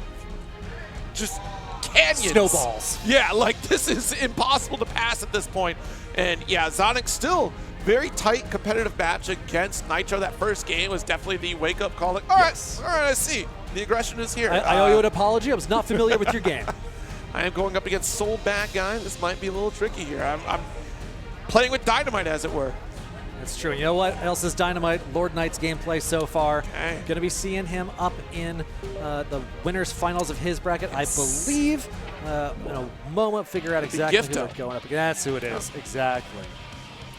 just canyons. Snowballs. Yeah, like this is impossible to pass at this point. And yeah, Zonic still very tight competitive match against Nitro. That first game was definitely the wake-up call. Like, all right, I see. The aggression is here. I owe you an apology. I was not familiar with your game. I am going up against Soul Bad Guy. This might be a little tricky here. I'm playing with Dynamite, as it were. That's true. You know what else is Dynamite? Lord Knight's gameplay so far. Okay. Going to be seeing him up in the winners finals of his bracket, yes. I believe. In a moment, figure out exactly who they're going up against. That's who it is. Exactly.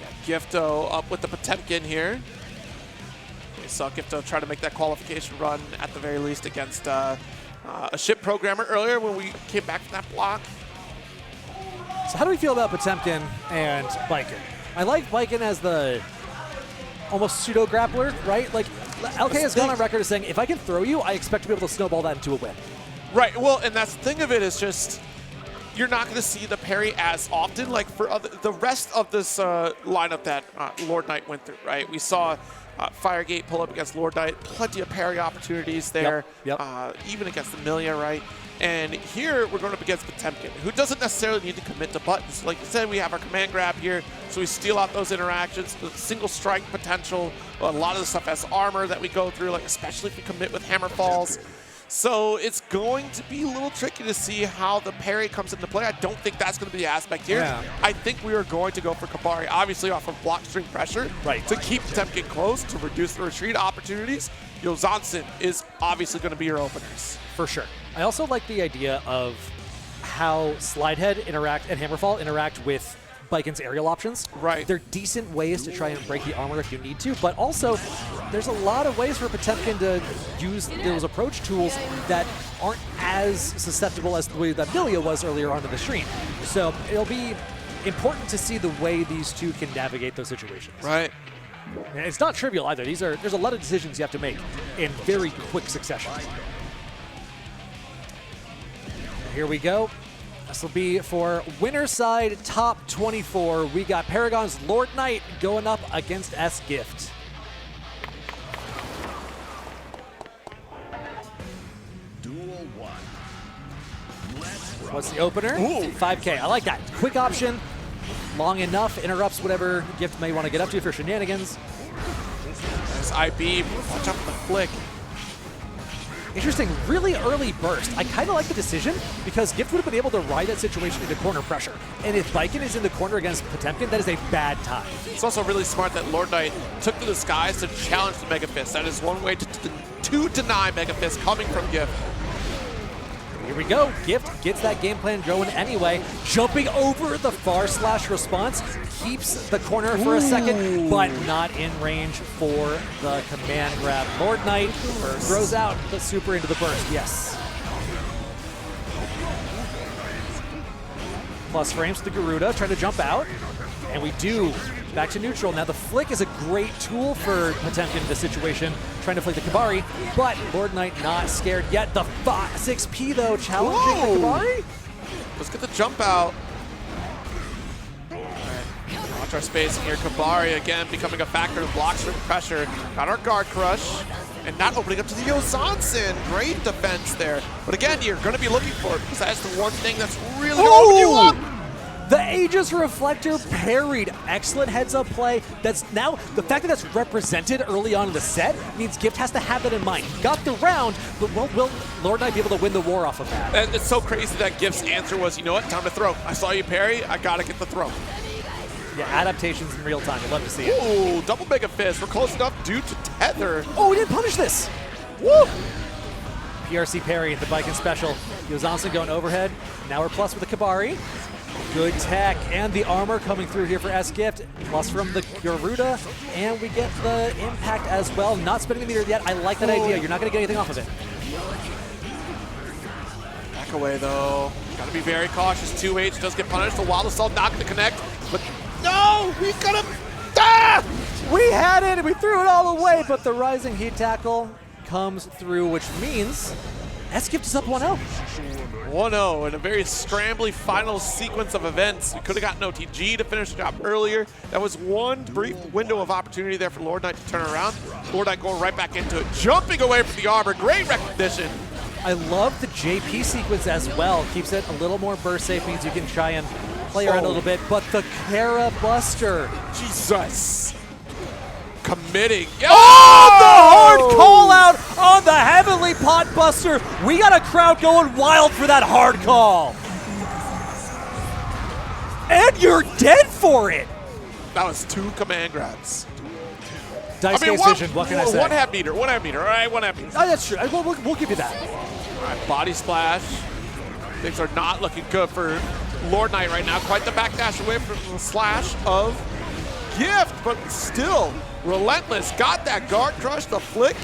Yeah, Gifto up with the Potemkin here. We saw Gifto try to make that qualification run at the very least against a ship programmer earlier when we came back from that block. So how do we feel about Potemkin and Viking? I like Viking as the almost pseudo-grappler, right? Like, LK has gone on record as saying, if I can throw you, I expect to be able to snowball that into a win. Right, well, and that's the thing of it is just, you're not going to see the parry as often. Like, for the rest of this lineup that Lord Knight went through, right? We saw Firegate pull up against Lord Knight, plenty of parry opportunities there, even against Amelia, right? And here we're going up against Potemkin, who doesn't necessarily need to commit to buttons. Like you said, we have our command grab here, so we steal out those interactions, the single strike potential. A lot of the stuff has armor that we go through, like especially if we commit with hammer falls. So it's going to be a little tricky to see how the parry comes into play. I don't think that's going to be the aspect here. Yeah. I think we are going to go for Kabari, obviously off of block string pressure, to keep Potemkin close, to reduce the retreat opportunities. Zonson is obviously going to be your openers. For sure. I also like the idea of how Slidehead interact and Hammerfall interact with Viken's aerial options. Right. They're decent ways to try and break the armor if you need to, but also there's a lot of ways for Potemkin to use those approach tools that aren't as susceptible as the way that Villia was earlier on in the stream. So it'll be important to see the way these two can navigate those situations. Right. And it's not trivial either. There's a lot of decisions you have to make in very quick succession. Here we go. This will be for winner side top 24. We got Paragon's Lord Knight going up against S-Gift. Duel 1. What's the opener? Ooh. 5K. I like that. Quick option. Long enough. Interrupts whatever Gift may want to get up to for shenanigans. Nice IB. Watch out for the flick. Interesting, really early burst. I kind of like the decision because Gift would have been able to ride that situation into corner pressure. And if Viken is in the corner against Potemkin, that is a bad time. It's also really smart that Lord Knight took to the skies to challenge the Mega Fist. That is one way to deny Mega Fist coming from Gift. Here we go. Gift gets that game plan going anyway. Jumping over the far slash response. Keeps the corner for a second, but not in range for the command grab. Lord Knight throws out the super into the burst. Yes. Plus frames to Garuda, trying to jump out. And we do. Back to neutral. Now the flick is a great tool for Potemkin in this situation, trying to flick the Kabari, but Lord Knight not scared yet. The 6P though, challenging the Kabari. Let's get the jump out. All right. Watch our spacing here. Kabari again becoming a factor of blocks from pressure. Got our guard crush. And not opening up to the Zonson. Great defense there. But again, you're going to be looking for it because that's the one thing that's really going to open you up. The Aegis Reflector parried. Excellent heads-up play. That's now, the fact that that's represented early on in the set means Gift has to have that in mind. Got the round, but will Lord Knight be able to win the war off of that? And it's so crazy that Gift's answer was, you know what, time to throw. I saw you parry, I got to get the throw. Yeah, adaptations in real time. I'd love to see it. Ooh, double Mega Fist. We're close enough due to tether. Oh, we didn't punish this. Woo! PRC parry at the Viking special. Zonson going overhead. Now we're plus with the Kabari. Good tech, and the armor coming through here for S-Gift, plus from the Garuda, and we get the impact as well. Not spinning the meter yet. I like that idea. You're not going to get anything off of it. Back away, though. Got to be very cautious. 2H does get punished. The Wild Assault not going to connect, but no! We got him! Ah! We had it, and we threw it all away, but the rising heat tackle comes through, which means S-Gift is up 1-0. 1-0 in a very scrambly final sequence of events. We could have gotten OTG to finish the job earlier. That was one brief window of opportunity there for Lord Knight to turn around. Lord Knight going right back into it, jumping away from the arbor. Great recognition. I love the JP sequence as well. Keeps it a little more burst safe, means you can try and play around a little bit. But the Kara Buster. Jesus. Committing. Oh, the hard call out on the Heavenly Pot Buster. We got a crowd going wild for that hard call. And you're dead for it. That was 2 command grabs. Dice Case Vision, what can I say? One half meter, all right, 1 half meter. Oh, that's true. We'll give you that. All right, body splash. Things are not looking good for Lord Knight right now. Quite the backdash away from the slash of Gift, but still relentless. Got that guard crush, the flick.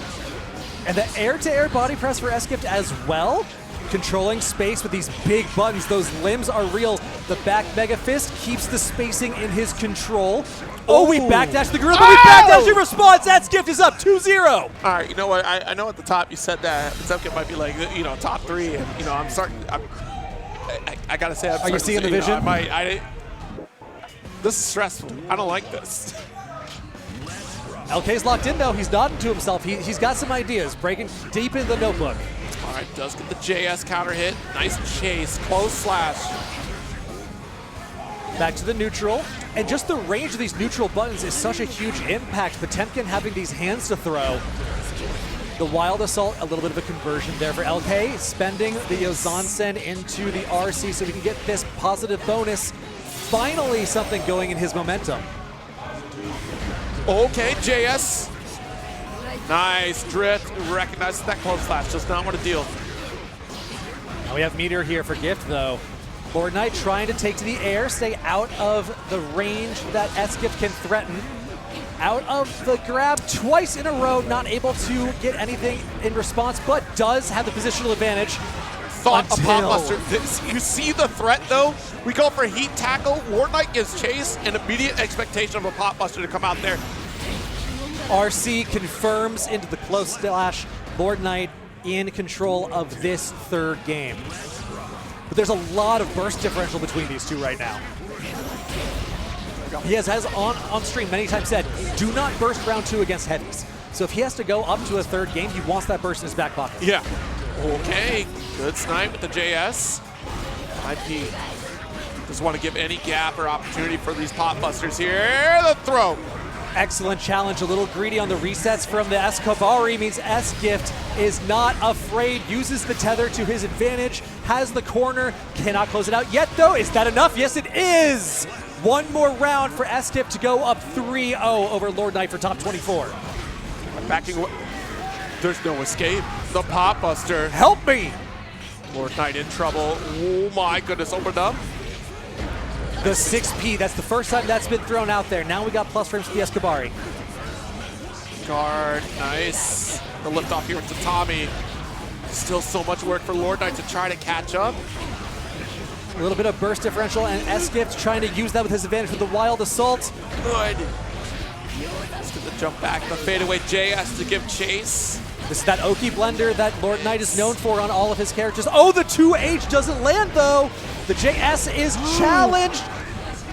And the air-to-air body press for S-Gift as well. Controlling space with these big buttons. Those limbs are real. The back Mega Fist keeps the spacing in his control. Oh, we backdash the gorilla, but we backdash in response. S-Gift is up 2-0. All right, you know what? I know at the top you said that S-Gift might be like, you know, top 3, and you know, I gotta say, are you seeing the vision? This is stressful. I don't like this. LK's locked in though. He's nodding to himself. He's got some ideas, breaking deep into the notebook. All right, does get the JS counter hit. Nice chase, close slash. Back to the neutral. And just the range of these neutral buttons is such a huge impact. Potemkin having these hands to throw. The Wild Assault, a little bit of a conversion there for LK, spending the Yozansen into the RC so we can get this positive bonus. Finally something going in his momentum. Okay, JS. Nice drift, recognizes that close slash, does not want to deal. Now we have Meteor here for Gift though. Lord Knight trying to take to the air, stay out of the range that S-Gift can threaten. Out of the grab twice in a row, not able to get anything in response, but does have the positional advantage. Thought a pop buster. You see the threat though? We go for heat tackle, Lord Knight gives chase, and immediate expectation of a pop buster to come out there. RC confirms into the close slash. Lord Knight in control of this third game. But there's a lot of burst differential between these two right now. He has on stream many times said, do not burst round 2 against heavies. So if he has to go up to a third game, he wants that burst in his back pocket. Yeah. Okay, good snipe with the JS. IP doesn't want to give any gap or opportunity for these pop busters here. The throw. Excellent challenge, a little greedy on the resets from the Escobar means S-Gift is not afraid, uses the tether to his advantage, has the corner, cannot close it out yet though. Is that enough? Yes, it is! One more round for S-Gift to go up 3-0 over Lord Knight for top 24. Backing away. There's no escape. The pop buster. Help me! Lord Knight in trouble. Oh my goodness, opened up. The 6P, that's the first time that's been thrown out there. Now we got plus frames for the Escobari. Guard, nice. The lift off here to Tommy. Still so much work for Lord Knight to try to catch up. A little bit of burst differential, and S-Gift trying to use that with his advantage with the Wild Assault. Good. Let's get the jump back, the fadeaway JS to give chase. This is that Oki blender that Lord Knight is known for on all of his characters. Oh, the 2H doesn't land though. The JS is challenged.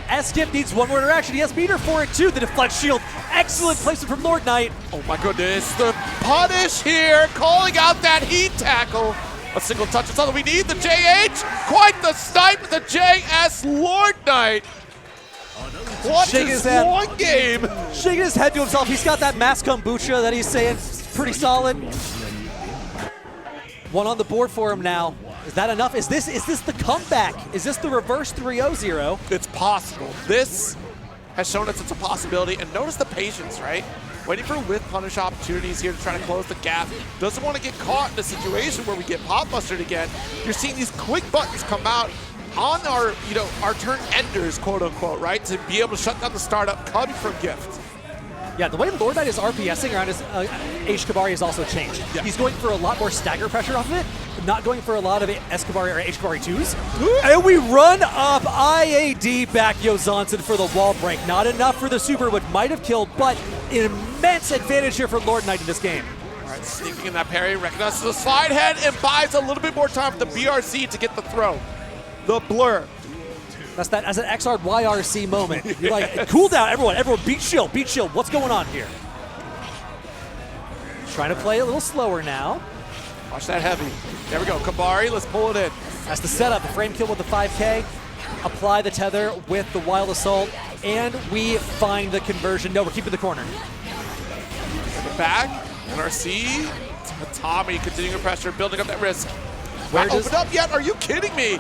S-Gift needs one more interaction. He has meter for it too. The deflect shield, excellent placement from Lord Knight. Oh my goodness, the punish here, calling out that heat tackle. A single touch is all that we need. The JH, quite the snipe with the JS. Lord Knight. What is one game? Shaking his head to himself. He's got that mass kombucha that he's saying is pretty solid. One on the board for him now. Is that enough? Is this the comeback? Is this the reverse 3-0-0? It's possible. This has shown us it's a possibility. And notice the patience, right? Waiting for with punish opportunities here to try to close the gap. Doesn't want to get caught in a situation where we get pop bustered again. You're seeing these quick buttons come out on our, our turn enders, quote unquote, right? To be able to shut down the startup come from Gift. Yeah, the way Lord Knight is RPSing around his H-Kabari has also changed. Yeah. He's going for a lot more stagger pressure off of it, not going for a lot of Escobari or H-Kabari 2s. And we run up IAD back Yozansen for the wall break. Not enough for the super, which might have killed, but immense advantage here for Lord Knight in this game. All right, sneaking in that parry, recognizes the slide head, and buys a little bit more time for the BRC to get the throw. The blur. That's an XR YRC moment. You're like, cool down, everyone, beat shield, what's going on here? Trying to play a little slower now. Watch that heavy. There we go, Kabari, let's pull it in. That's the setup, the frame kill with the 5K. Apply the tether with the Wild Assault, and we find the conversion. No, we're keeping the corner. In the back, NRC, Tommy continuing pressure, building up that risk. Not opened up yet? Are you kidding me?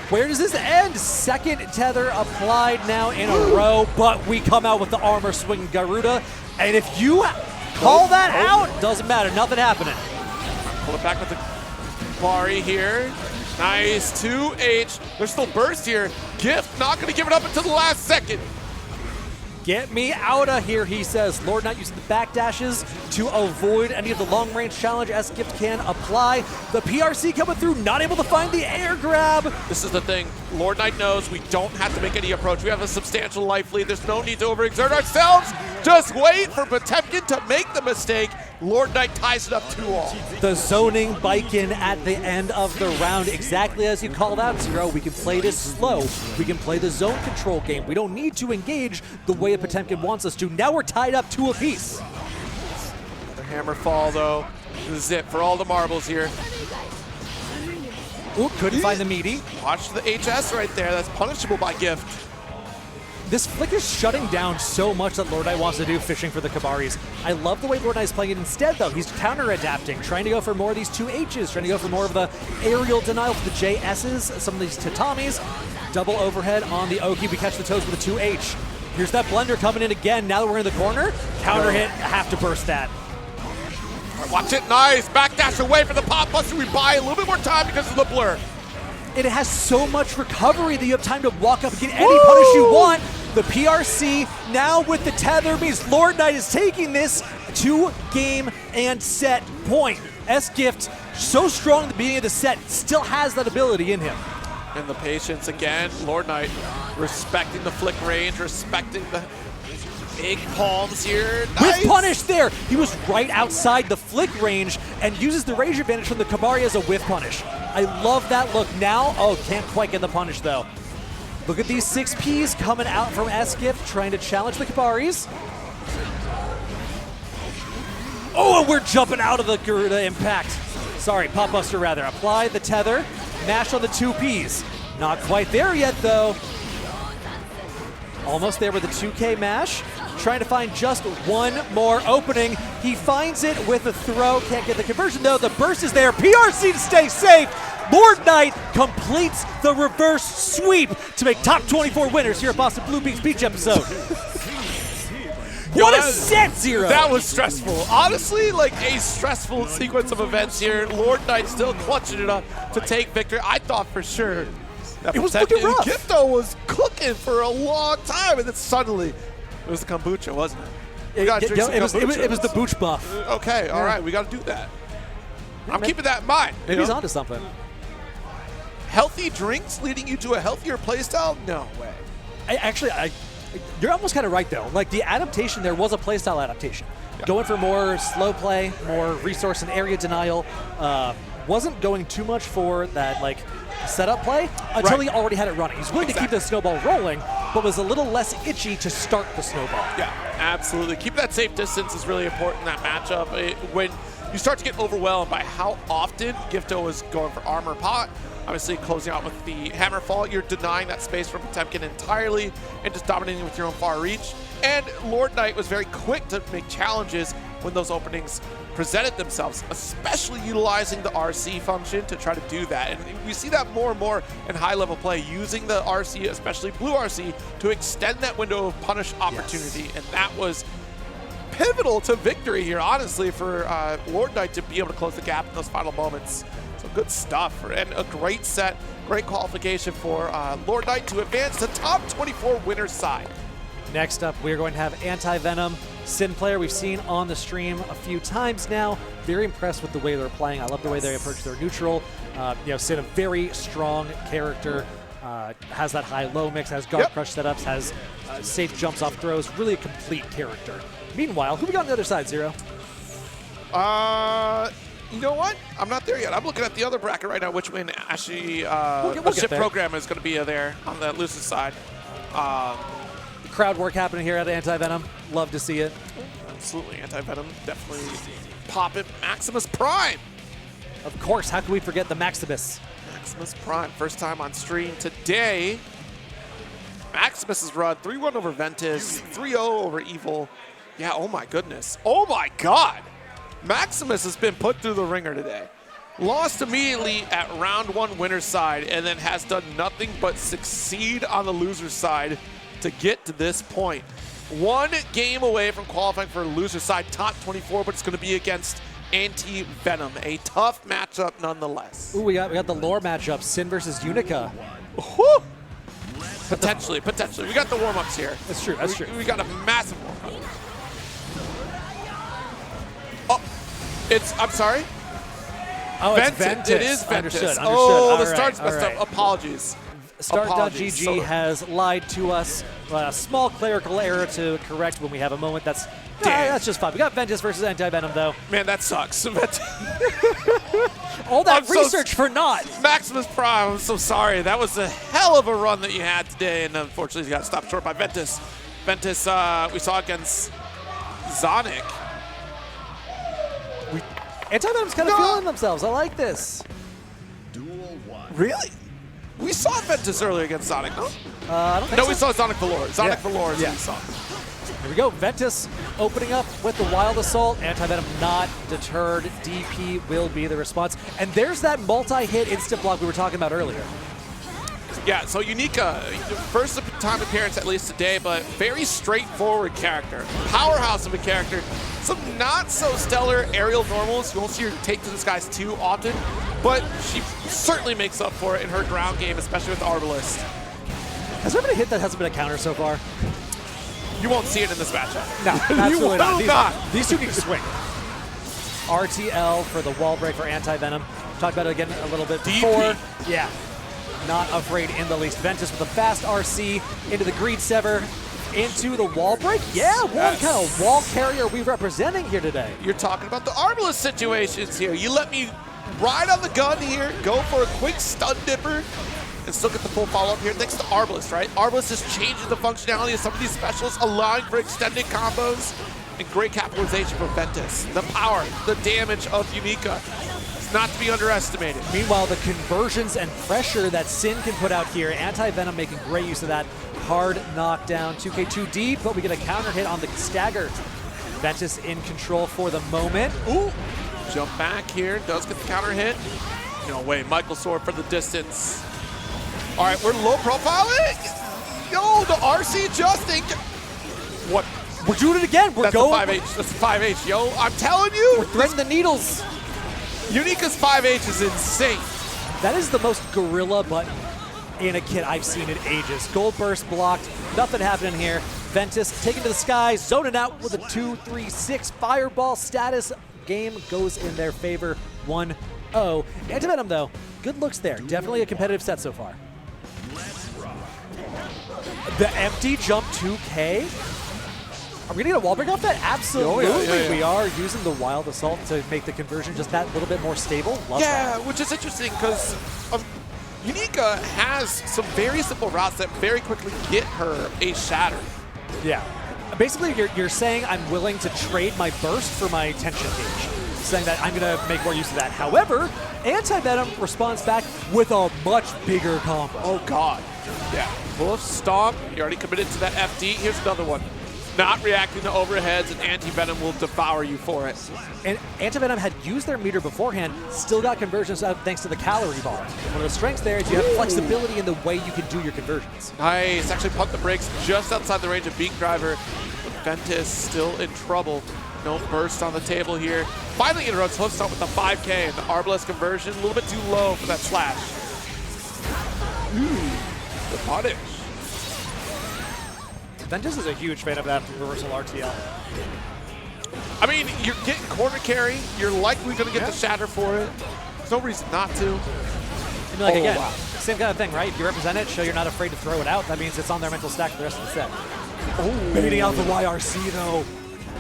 Where does this end? Second tether applied now in a row, but we come out with the armor swing Garuda. And if you call that out, doesn't matter, nothing happening. Pull it back with the Bari here. Nice 2H. There's still burst here. Gift not going to give it up until the last second. Get me out of here, he says. Lord Knight using the back dashes to avoid any of the long-range challenge as Gift can apply. The PRC coming through, not able to find the air grab. This is the thing. Lord Knight knows we don't have to make any approach. We have a substantial life lead. There's no need to overexert ourselves. Just wait for Potemkin to make the mistake. Lord Knight ties it up 2-all. The zoning bike in at the end of the round, exactly as you called out, Zero. We can play this slow. We can play the zone control game. We don't need to engage the way Potemkin wants us to. Now we're tied up 2 apiece. The hammer fall, though. This is it for all the marbles here. Ooh, couldn't find the meaty. Watch the HS right there. That's punishable by Gift. This flick is shutting down so much that Lord Knight wants to do fishing for the Kabaris. I love the way Lord Knight's playing it instead, though. He's counter-adapting, trying to go for more of these 2Hs, trying to go for more of the aerial denial for the JSs, some of these Tatamis. Double overhead on the Oki. We catch the toes with a 2H. Here's that blender coming in again. Now that we're in the corner, counter hit, have to burst that. Watch it, nice. Backdash away for the pop buster. We buy a little bit more time because of the blur. It has so much recovery that you have time to walk up and get any punish you want. The PRC now with the tether means Lord Knight is taking this to game and set point. S-Gift, so strong at the beginning of the set, still has that ability in him. And the patience again. Lord Knight respecting the flick range, respecting the big palms here. Nice. With punish there. He was right outside the flick range and uses the rage advantage from the Kabari as a whiff punish. I love that look now. Oh, can't quite get the punish though. Look at these 6Ps coming out from S-Gift, trying to challenge the Kabaris. Oh, and we're jumping out of the Garuda impact. Sorry, Pop Buster rather. Apply the tether, mash on the 2Ps. Not quite there yet though. Almost there with the 2K mash. Trying to find just one more opening. He finds it with a throw. Can't get the conversion though. The burst is there. PRC to stay safe. Lord Knight completes the reverse sweep to make top 24 winners here at Boston Blue Beat's Beach episode. What a set, Zero! That was stressful. Honestly, like a stressful sequence of events here. Lord Knight still clutching it up to take victory. I thought for sure that it was looking rough. Gifto was cooking for a long time, and then suddenly it was the kombucha, wasn't it? It was the booch buff. Okay, all right, we got to do that. I'm keeping that in mind. Maybe he's onto something. Healthy drinks leading you to a healthier playstyle? No way. You're almost kind of right though. Like the adaptation there was a playstyle adaptation. Yeah. Going for more slow play, more resource and area denial. Wasn't going too much for that like setup play until he already had it running. He's willing to keep the snowball rolling, but was a little less itchy to start the snowball. Yeah, absolutely. Keep that safe distance is really important in that matchup. When you start to get overwhelmed by how often Gifto is going for armor pot, obviously closing out with the hammer fall, you're denying that space from Potemkin entirely and just dominating with your own far reach. And Lord Knight was very quick to make challenges when those openings presented themselves, especially utilizing the RC function to try to do that. And we see that more and more in high-level play, using the RC, especially blue RC, to extend that window of punish opportunity. Yes. And that was pivotal to victory here, honestly, for Lord Knight to be able to close the gap in those final moments. So good stuff, and a great set, great qualification for Lord Knight to advance to top 24 winner's side. Next up, we're going to have antiv3nom, Sin player we've seen on the stream a few times now. Very impressed with the way they're playing. I love the way they approach their neutral. Sin, a very strong character. Has that high-low mix, has guard crush setups, has safe jumps off throws, really a complete character. Meanwhile, who we got on the other side, Zero? You know what? I'm not there yet. I'm looking at the other bracket right now, which when actually Ashiprogamer is going to be there on the loser side. Crowd work happening here at antiv3nom. Love to see it. Absolutely. antiv3nom definitely popping. Maximus Prime. Of course, how can we forget the Maximus? Maximus Prime, first time on stream today. Maximus's run, 3-1 over Ventus, 3-0 over Evil. Yeah, oh my goodness. Oh my God. Maximus has been put through the ringer today. Lost immediately at round 1 winner's side and then has done nothing but succeed on the loser's side to get to this point. 1 game away from qualifying for loser's side, top 24, but it's going to be against antiv3nom. A tough matchup nonetheless. Ooh, we got the lore matchup, Sin versus Unica. Whew. Potentially. We got the warm-ups here. That's true, that's true. We got a massive warm-up. Oh, I'm sorry? Oh, Ventus. it's Ventus. It is Ventus. Understood. Oh, All the right, start's messed all right. up. Apologies. Start.gg has lied to us. A small clerical error to correct when we have a moment. That's just fine. We got Ventus versus antiv3nom, though. Man, that sucks. All that research for naught. Maximus Prime, I'm so sorry. That was a hell of a run that you had today, and unfortunately you got stopped short by Ventus. Ventus, we saw against Zonic. antiv3nom's kind of feeling themselves. I like this. Duel 1. Really? We saw Ventus earlier against Zonic, no? I don't think No, so. we saw Zonic Valore. Zonic Valore is what we saw. Here we go. Ventus opening up with the Wild Assault. antiv3nom not deterred. DP will be the response. And there's that multi-hit instant block we were talking about earlier. Yeah, so Unica, first time appearance at least today, but very straightforward character. Powerhouse of a character. Some not so stellar aerial normals. You won't see her take to the skies too often, but she certainly makes up for it in her ground game, especially with Arbalist. Has there been a hit that hasn't been a counter so far? You won't see it in this matchup. No, absolutely not. not. These two can swing. RTL for the wall break for antiv3nom. Talked about it again a little bit before. Yeah. Not afraid in the least. Ventus with a fast RC into the Greed Sever, into the wall break. Yeah, what kind of wall carrier are we representing here today? You're talking about the Arbalist situations here. You let me ride on the gun here, go for a quick stun dipper, and still get the full follow-up here thanks to Arbalist, right? Arbalist is changing the functionality of some of these specials, allowing for extended combos, and great capitalization for Ventus. The power, the damage of Unica. Not to be underestimated. Meanwhile, the conversions and pressure that Sin can put out here, antiv3nom making great use of that. Hard knockdown, 2K2 deep, but we get a counter hit on the stagger. Ventus in control for the moment. Ooh, jump back here, does get the counter hit. No way, Michael Sword for the distance. All right, we're low profiling. Yo, the RC adjusting. What? We're doing it again. We're going. That's a 5H. That's a 5H. Yo, I'm telling you. We're threading the needles. Unica's 5H is insane. That is the most gorilla button in a kit I've seen in ages. Gold burst blocked. Nothing happening here. Ventus taken to the sky, zoning out with a 2-3-6 fireball status. Game goes in their favor, 1-0. antiv3nom, though, good looks there. Definitely a competitive set so far. The empty jump 2K. Are we going to get a wall break off that? Absolutely. Yeah. We are using the Wild Assault to make the conversion just that little bit more stable. Love that. Which is interesting because Unica has some very simple routes that very quickly get her a shatter. Yeah. Basically, you're saying I'm willing to trade my burst for my tension gauge, saying that I'm going to make more use of that. However, antiv3nom responds back with a much bigger combo. Oh, God. Yeah. Wolf Stomp. You already committed to that FD. Here's another one. Not reacting to overheads, and antiv3nom will devour you for it. And antiv3nom had used their meter beforehand, still got conversions out thanks to the calorie bar. One of the strengths there is you have flexibility in the way you can do your conversions. Nice. Actually pumped the brakes just outside the range of Beak Driver. But Ventus still in trouble. No burst on the table here. Finally interrupts Hoof Stomp with the 5K, and the Arbalest conversion a little bit too low for that slash. Ooh, the punish. Ventus is a huge fan of that reversal RTL. I mean, you're getting corner carry. You're likely going to get the shatter for it. There's no reason not to. I mean, like, again, same kind of thing, right? If you represent it, show you're not afraid to throw it out. That means it's on their mental stack for the rest of the set. Baiting out the YRC, though.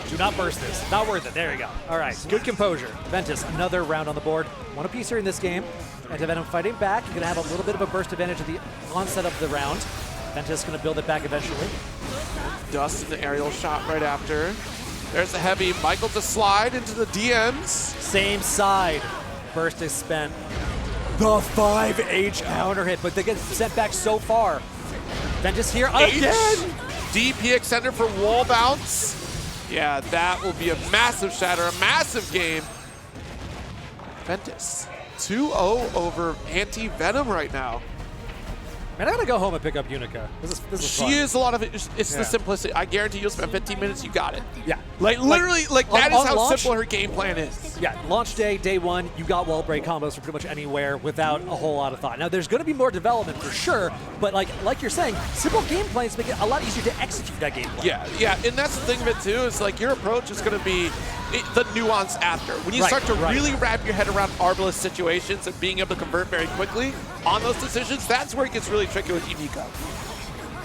Do not burst this. Not worth it. There you go. All right, good composure. Ventus, another round on the board. One apiece here in this game. antiv3nom fighting back. You're going to have a little bit of a burst advantage at the onset of the round. Ventus going to build it back eventually. Dust in the aerial shot right after. There's the heavy. Michael to slide into the DMs. Same side. Burst is spent. The 5H counter hit, but they get sent back so far. Ventus here again. DP extender for wall bounce. Yeah, that will be a massive shatter, a massive game. Ventus 2-0 over antiv3nom right now. Man, I gotta go home and pick up Unica. This is fun. She is a lot of it. It's the simplicity. I guarantee you'll spend 15 minutes, you got it. Yeah. Like literally, that is how launch, simple her game plan is. Yeah, launch day one, you got wall break combos from pretty much anywhere without a whole lot of thought. Now, there's going to be more development for sure, but like you're saying, simple game plans make it a lot easier to execute that game plan. Yeah, and that's the thing of it too, is like your approach is going to be the nuance after. When you start to really wrap your head around Arbalest situations and being able to convert very quickly on those decisions, that's where it gets really tricky with Unica.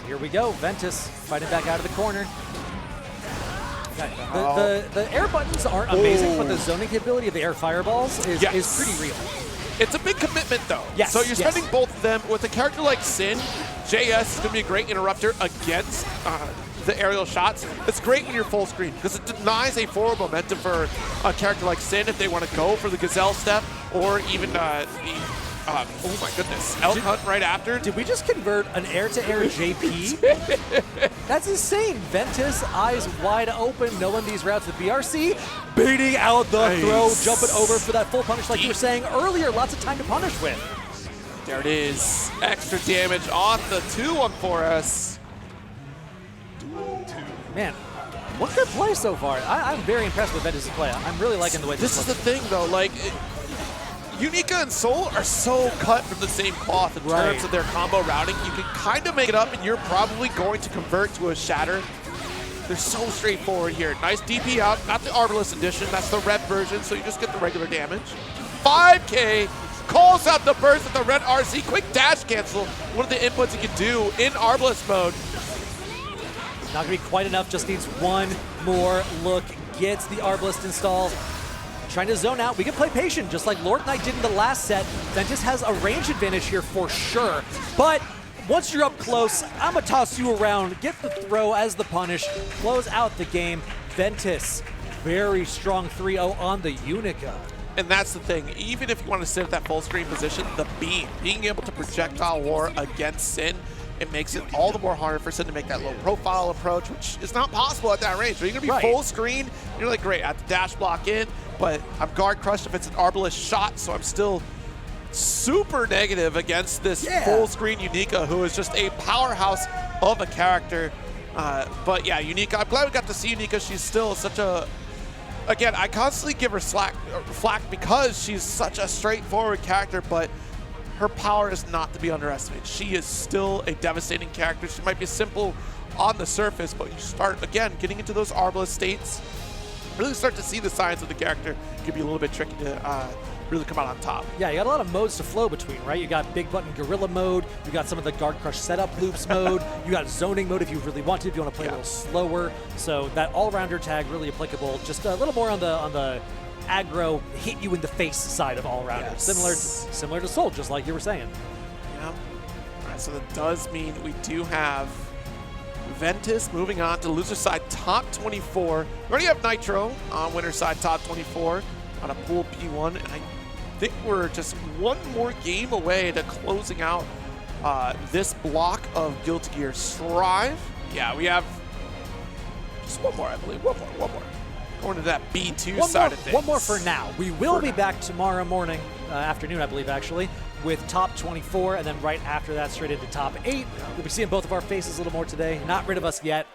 Here we go, Ventus fighting back out of the corner. The air buttons aren't amazing, but the zoning capability of the air fireballs is pretty real. It's a big commitment, though. Yes, so you're spending both of them. With a character like Sin, JS is going to be a great interrupter against the aerial shots. It's great when you're full screen because it denies a forward momentum for a character like Sin if they want to go for the Gazelle step or even oh my goodness, Elk Hunt right after. Did we just convert an air-to-air JP? That's insane. Ventus, eyes wide open, knowing these routes with BRC, baiting out the throw, jumping over for that full punish like you were saying earlier. Lots of time to punish with. There it is. Extra damage off the 2-1 for us. Man, what good play so far. I'm very impressed with Ventus' play. I'm really liking the way this is the thing, though. Like, Unica and Soul are so cut from the same cloth in terms of their combo routing. You can kind of make it up, and you're probably going to convert to a shatter. They're so straightforward here. Nice DP out, not the Arbalest edition. That's the red version, so you just get the regular damage. 5K calls out the burst with the red RC. Quick dash cancel. One of the inputs you can do in Arbalest mode. Not going to be quite enough. Just needs one more look. Gets the Arbalest installed. Trying to zone out. We can play patient, just like Lord Knight did in the last set. Ventus has a range advantage here for sure. But once you're up close, I'm going to toss you around, get the throw as the punish, close out the game. Ventus, very strong 3-0 on the Unica. And that's the thing. Even if you want to sit at that full screen position, the beam, being able to projectile war against Sin, it makes it all the more harder for Sin to make that low profile approach, which is not possible at that range. So you're going to be full screen. You're like, great, I have to dash block in, but I'm guard crushed if it's an Arbalest shot, so I'm still super negative against this full screen Unica, who is just a powerhouse of a character. But yeah, Unica, I'm glad we got to see Unica. She's still such a, again, I constantly give her flack because she's such a straightforward character, but her power is not to be underestimated. She is still a devastating character. She might be simple on the surface, but you start, again, getting into those Arbalest states, really start to see the signs of the character. It can be a little bit tricky to really come out on top. Yeah, you got a lot of modes to flow between, right? You got big button gorilla mode, you got some of the guard crush setup loops mode, you got zoning mode if you really want to, if you want to play a little slower. So that all-rounder tag really applicable. Just a little more on the aggro, hit you in the face side of all-rounders. Similar to Soul, just like you were saying. Yeah. All right, so that does mean we do have Ventus moving on to loser side top 24. We already have Nitro on winner side top 24 on a pool P1, and I think we're just one more game away to closing out this block of Guilty Gear Strive. Yeah, we have just one more, I believe. One more. Going to that B2 side of things. One more for now. We will be back tomorrow morning, afternoon, I believe, actually, with top 24, and then right after that, straight into top 8. We'll be seeing both of our faces a little more today. Not rid of us yet.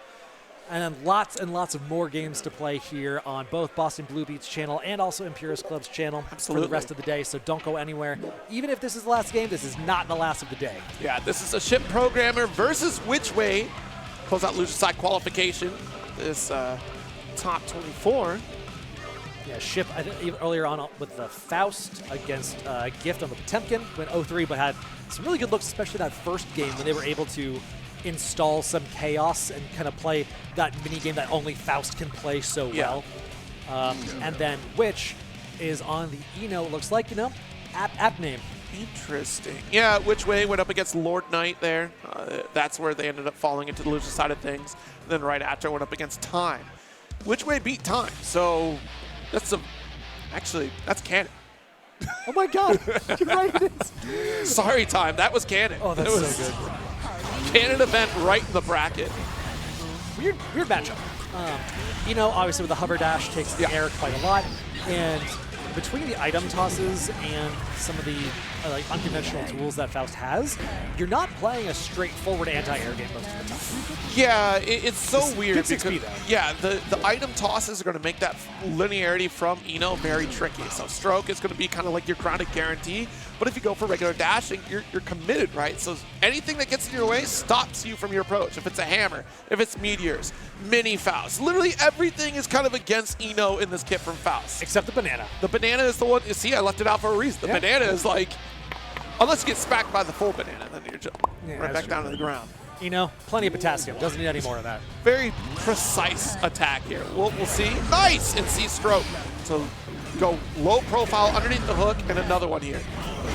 And then lots and lots of more games to play here on both Boston Blue Beat's channel and also Imperius Club's channel for the rest of the day, so don't go anywhere. Even if this is the last game, this is not the last of the day. Yeah, this is Ashiprogamer versus Witchway. Close out loser side qualification. This top 24. Yeah, Ship, I think earlier on with the Faust against Gift on the Potemkin, went 0-3, but had some really good looks, especially that first game when they were able to install some chaos and kind of play that mini game that only Faust can play so well. And then Witch is on the looks like, app name. Interesting. Yeah, Witchway went up against Lord Knight there. That's where they ended up falling into the loser side of things. And then right after went up against Time. Witchway beat Time, so that's that's canon. Oh my god, you're right, it is. Sorry, Time, that was canon. Oh, that's so good. Canon event right in the bracket. Weird matchup. Obviously with the hover dash takes the air quite a lot, and between the item tosses and some of the unconventional tools that Faust has, you're not playing a straightforward anti-air game most of the time. Yeah, it's so weird. Good 6B though. Yeah, the item tosses are going to make that linearity from Eno very tricky. So stroke is going to be kind of like your grounded guarantee, but if you go for regular dashing, you're committed, right? So anything that gets in your way stops you from your approach. If it's a hammer, if it's meteors, mini Faust, literally everything is kind of against Eno in this kit from Faust. Except the banana. The banana is the one, you see, I left it out for a reason. The banana is like, unless you get smacked by the full banana, then you're just right back down to the ground. Plenty of potassium. Doesn't need any more of that. Very precise attack here. We'll see. Nice! And see stroke. So go low profile underneath the hook and another one here.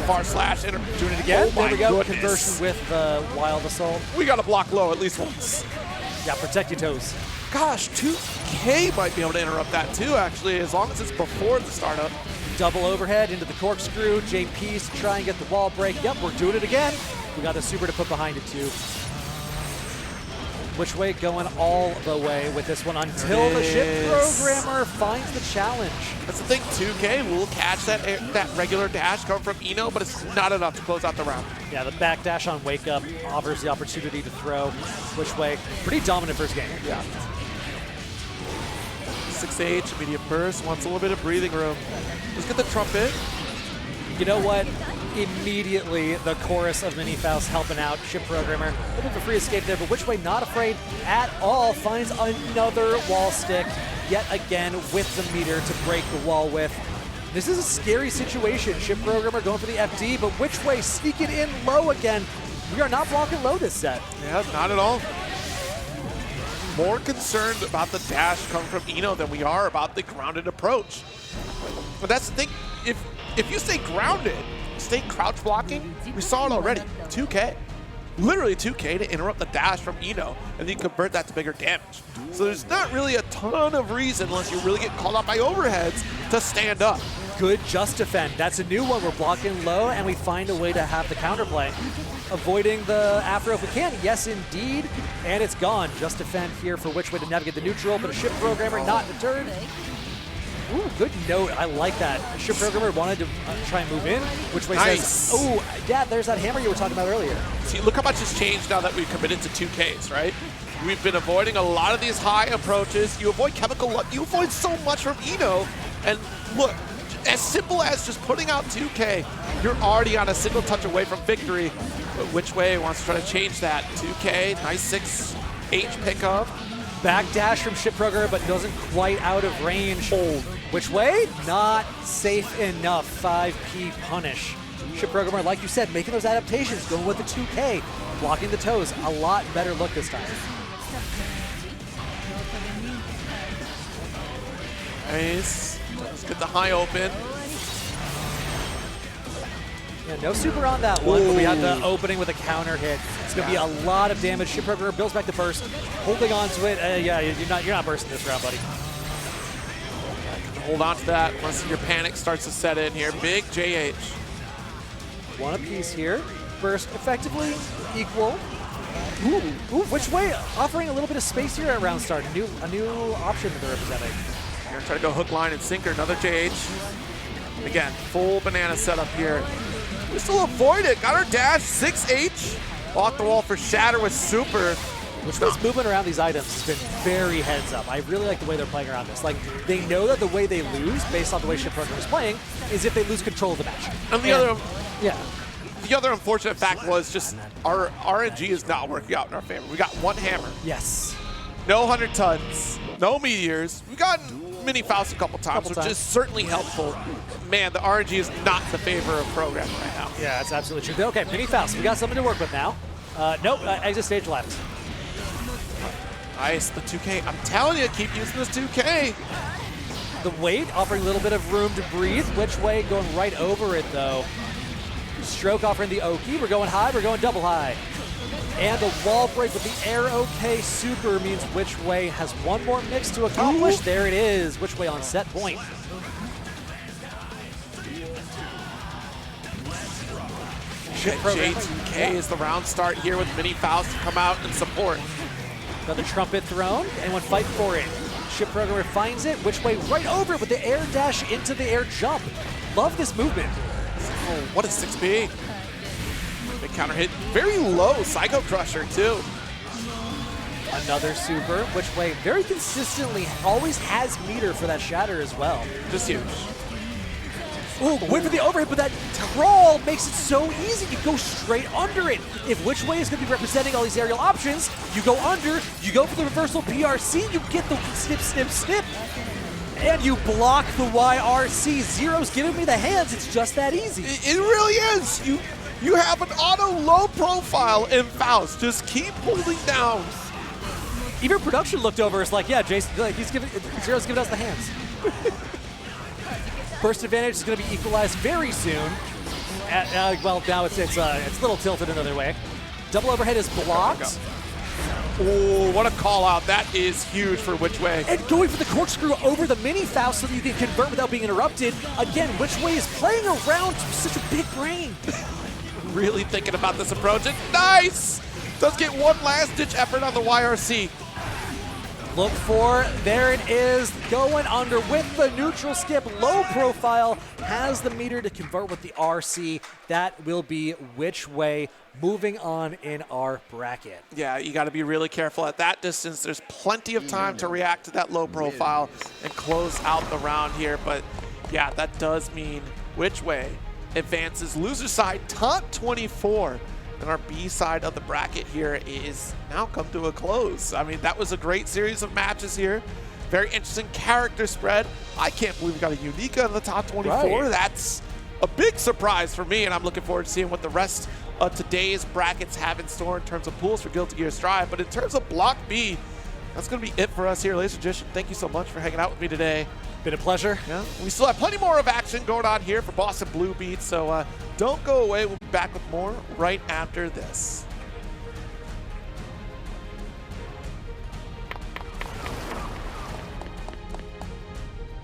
Far slash, doing it again. There we go. Goodness. Conversion with the Wild Assault. We got to block low at least once. Yeah, protect your toes. Gosh, 2K might be able to interrupt that too, actually, as long as it's before the startup. Double overhead into the corkscrew. JP's to try and get the wall break. Yep, we're doing it again. We got a super to put behind it too. Witchway going all the way with this one until the ship programmer finds the challenge. That's the thing, 2K will catch that regular dash coming from Eno, but it's not enough to close out the round. Yeah, the back dash on Wake Up offers the opportunity to throw. Witchway, pretty dominant first game. Yeah. 6H, medium burst, wants a little bit of breathing room. Let's get the trumpet. You know what? Immediately, the chorus of Mini Faust helping out. Ship Programmer, a bit of a free escape there, but Witchway not afraid at all. Finds another wall stick, yet again with the meter to break the wall with. This is a scary situation. Ship Programmer going for the FD, but Witchway sneaking in low again. We are not blocking low this set. Yeah, not at all. More concerned about the dash coming from Eno than we are about the grounded approach. But that's the thing, if you stay grounded, stay crouch blocking, we saw it already, 2K. Literally 2K to interrupt the dash from Eno, and then convert that to bigger damage. So there's not really a ton of reason, unless you really get called out by overheads, to stand up. Good just defend. That's a new one. We're blocking low, and we find a way to have the counterplay. Avoiding the afro if we can. Yes, indeed. And it's gone. Just defend here for Witchway to navigate the neutral, but a Ship Programmer not deterred. Ooh, good note. I like that. The Ship Programmer wanted to try and move in. Witchway says, oh, yeah, there's that hammer you were talking about earlier. See, look how much has changed now that we've committed to 2Ks, right? We've been avoiding a lot of these high approaches. You avoid chemical luck. You avoid so much from Eno. And look, as simple as just putting out 2K, you're already on a single touch away from victory. But Witchway wants to try to change that. 2K, nice 6H pickup. Back dash from Ship Programmer, but doesn't quite out of range. Witchway, not safe enough. 5P punish. Ship Programmer, like you said, making those adaptations, going with the 2K, blocking the toes. A lot better look this time. Nice. Let's get the high open. Yeah, no super on that one, but we have the opening with a counter hit. It's going to be a lot of damage. Ship Programmer builds back the burst, holding on to it. Yeah, you're not bursting this round, buddy. Hold on to that once your panic starts to set in here. Big JH. One apiece here. Burst effectively equal. Ooh, Witchway offering a little bit of space here at round start. A new option that they're representing. You're going to try to go hook, line, and sinker. Another JH. Again, full banana setup here. We still avoid it. Got our dash, 6H. Block the wall for Shatter with super. Witchway's movement around these items has been very heads up. I really like the way they're playing around this. Like, they know that the way they lose, based on the way Ship Programmer is playing, is if they lose control of the match. And the other unfortunate fact was just our RNG is not working out in our favor. We got one hammer. Yes. No 100 tons. No meteors. We've gotten Mini Faust a couple times, which is certainly helpful. Man, the RNG is not in the favor of programming right now. Yeah, that's absolutely true. Okay, Mini Faust, we got something to work with now. Nope, exit stage left. Nice, the 2K. I'm telling you, keep using this 2K. The weight offering a little bit of room to breathe. Witchway going right over it, though. Stroke offering the Oki. We're going high, we're going double high. And the wall break with the air OK super means Witchway has one more mix to accomplish. Ooh. There it is. Witchway on set point. J2K is the round start here with Mini Faust to come out and support. Another trumpet thrown. Anyone fight for it? Ashiprogamer finds it. Witchway right over it with the air dash into the air jump. Love this movement. Oh, what a 6B. Big counter hit. Very low Psycho Crusher, too. Another super. Witchway very consistently always has meter for that shatter as well. Just huge. Ooh, wait for the overhit, but that crawl makes it so easy. You go straight under it. If Witchway is going to be representing all these aerial options, you go under, you go for the reversal PRC, you get the snip, snip, snip, and you block the YRC. Zero's giving me the hands. It's just that easy. It really is. You have an auto low profile in Faust. Just keep holding down. Even production looked over. It's like, yeah, Jason, like Zero's giving us the hands. Burst advantage is going to be equalized very soon. Well, now it's a little tilted another way. Double overhead is blocked. Oh, what a call out. That is huge for Witchway. And going for the corkscrew over the mini Faust so that you can convert without being interrupted. Again, Witchway is playing around with such a big brain. Really thinking about this approach. And nice! Does get one last ditch effort on the YRC. Look for, there it is, going under with the neutral skip, low profile, has the meter to convert with the RC. That will be Witchway moving on in our bracket. Yeah, you got to be really careful at that distance. There's plenty of time to react to that low profile and close out the round here. But yeah, that does mean Witchway advances loser side top 24. And our B side of the bracket here is now come to a close. I mean, that was a great series of matches here. Very interesting character spread. I can't believe we got a Unica in the top 24. Right. That's a big surprise for me, and I'm looking forward to seeing what the rest of today's brackets have in store in terms of pools for Guilty Gear Strive. But in terms of Block B, that's going to be it for us here. Ladies and gentlemen, thank you so much for hanging out with me today. Been a pleasure. Yeah, we still have plenty more of action going on here for Boston Blue Beat, so don't go away. We'll be back with more right after this.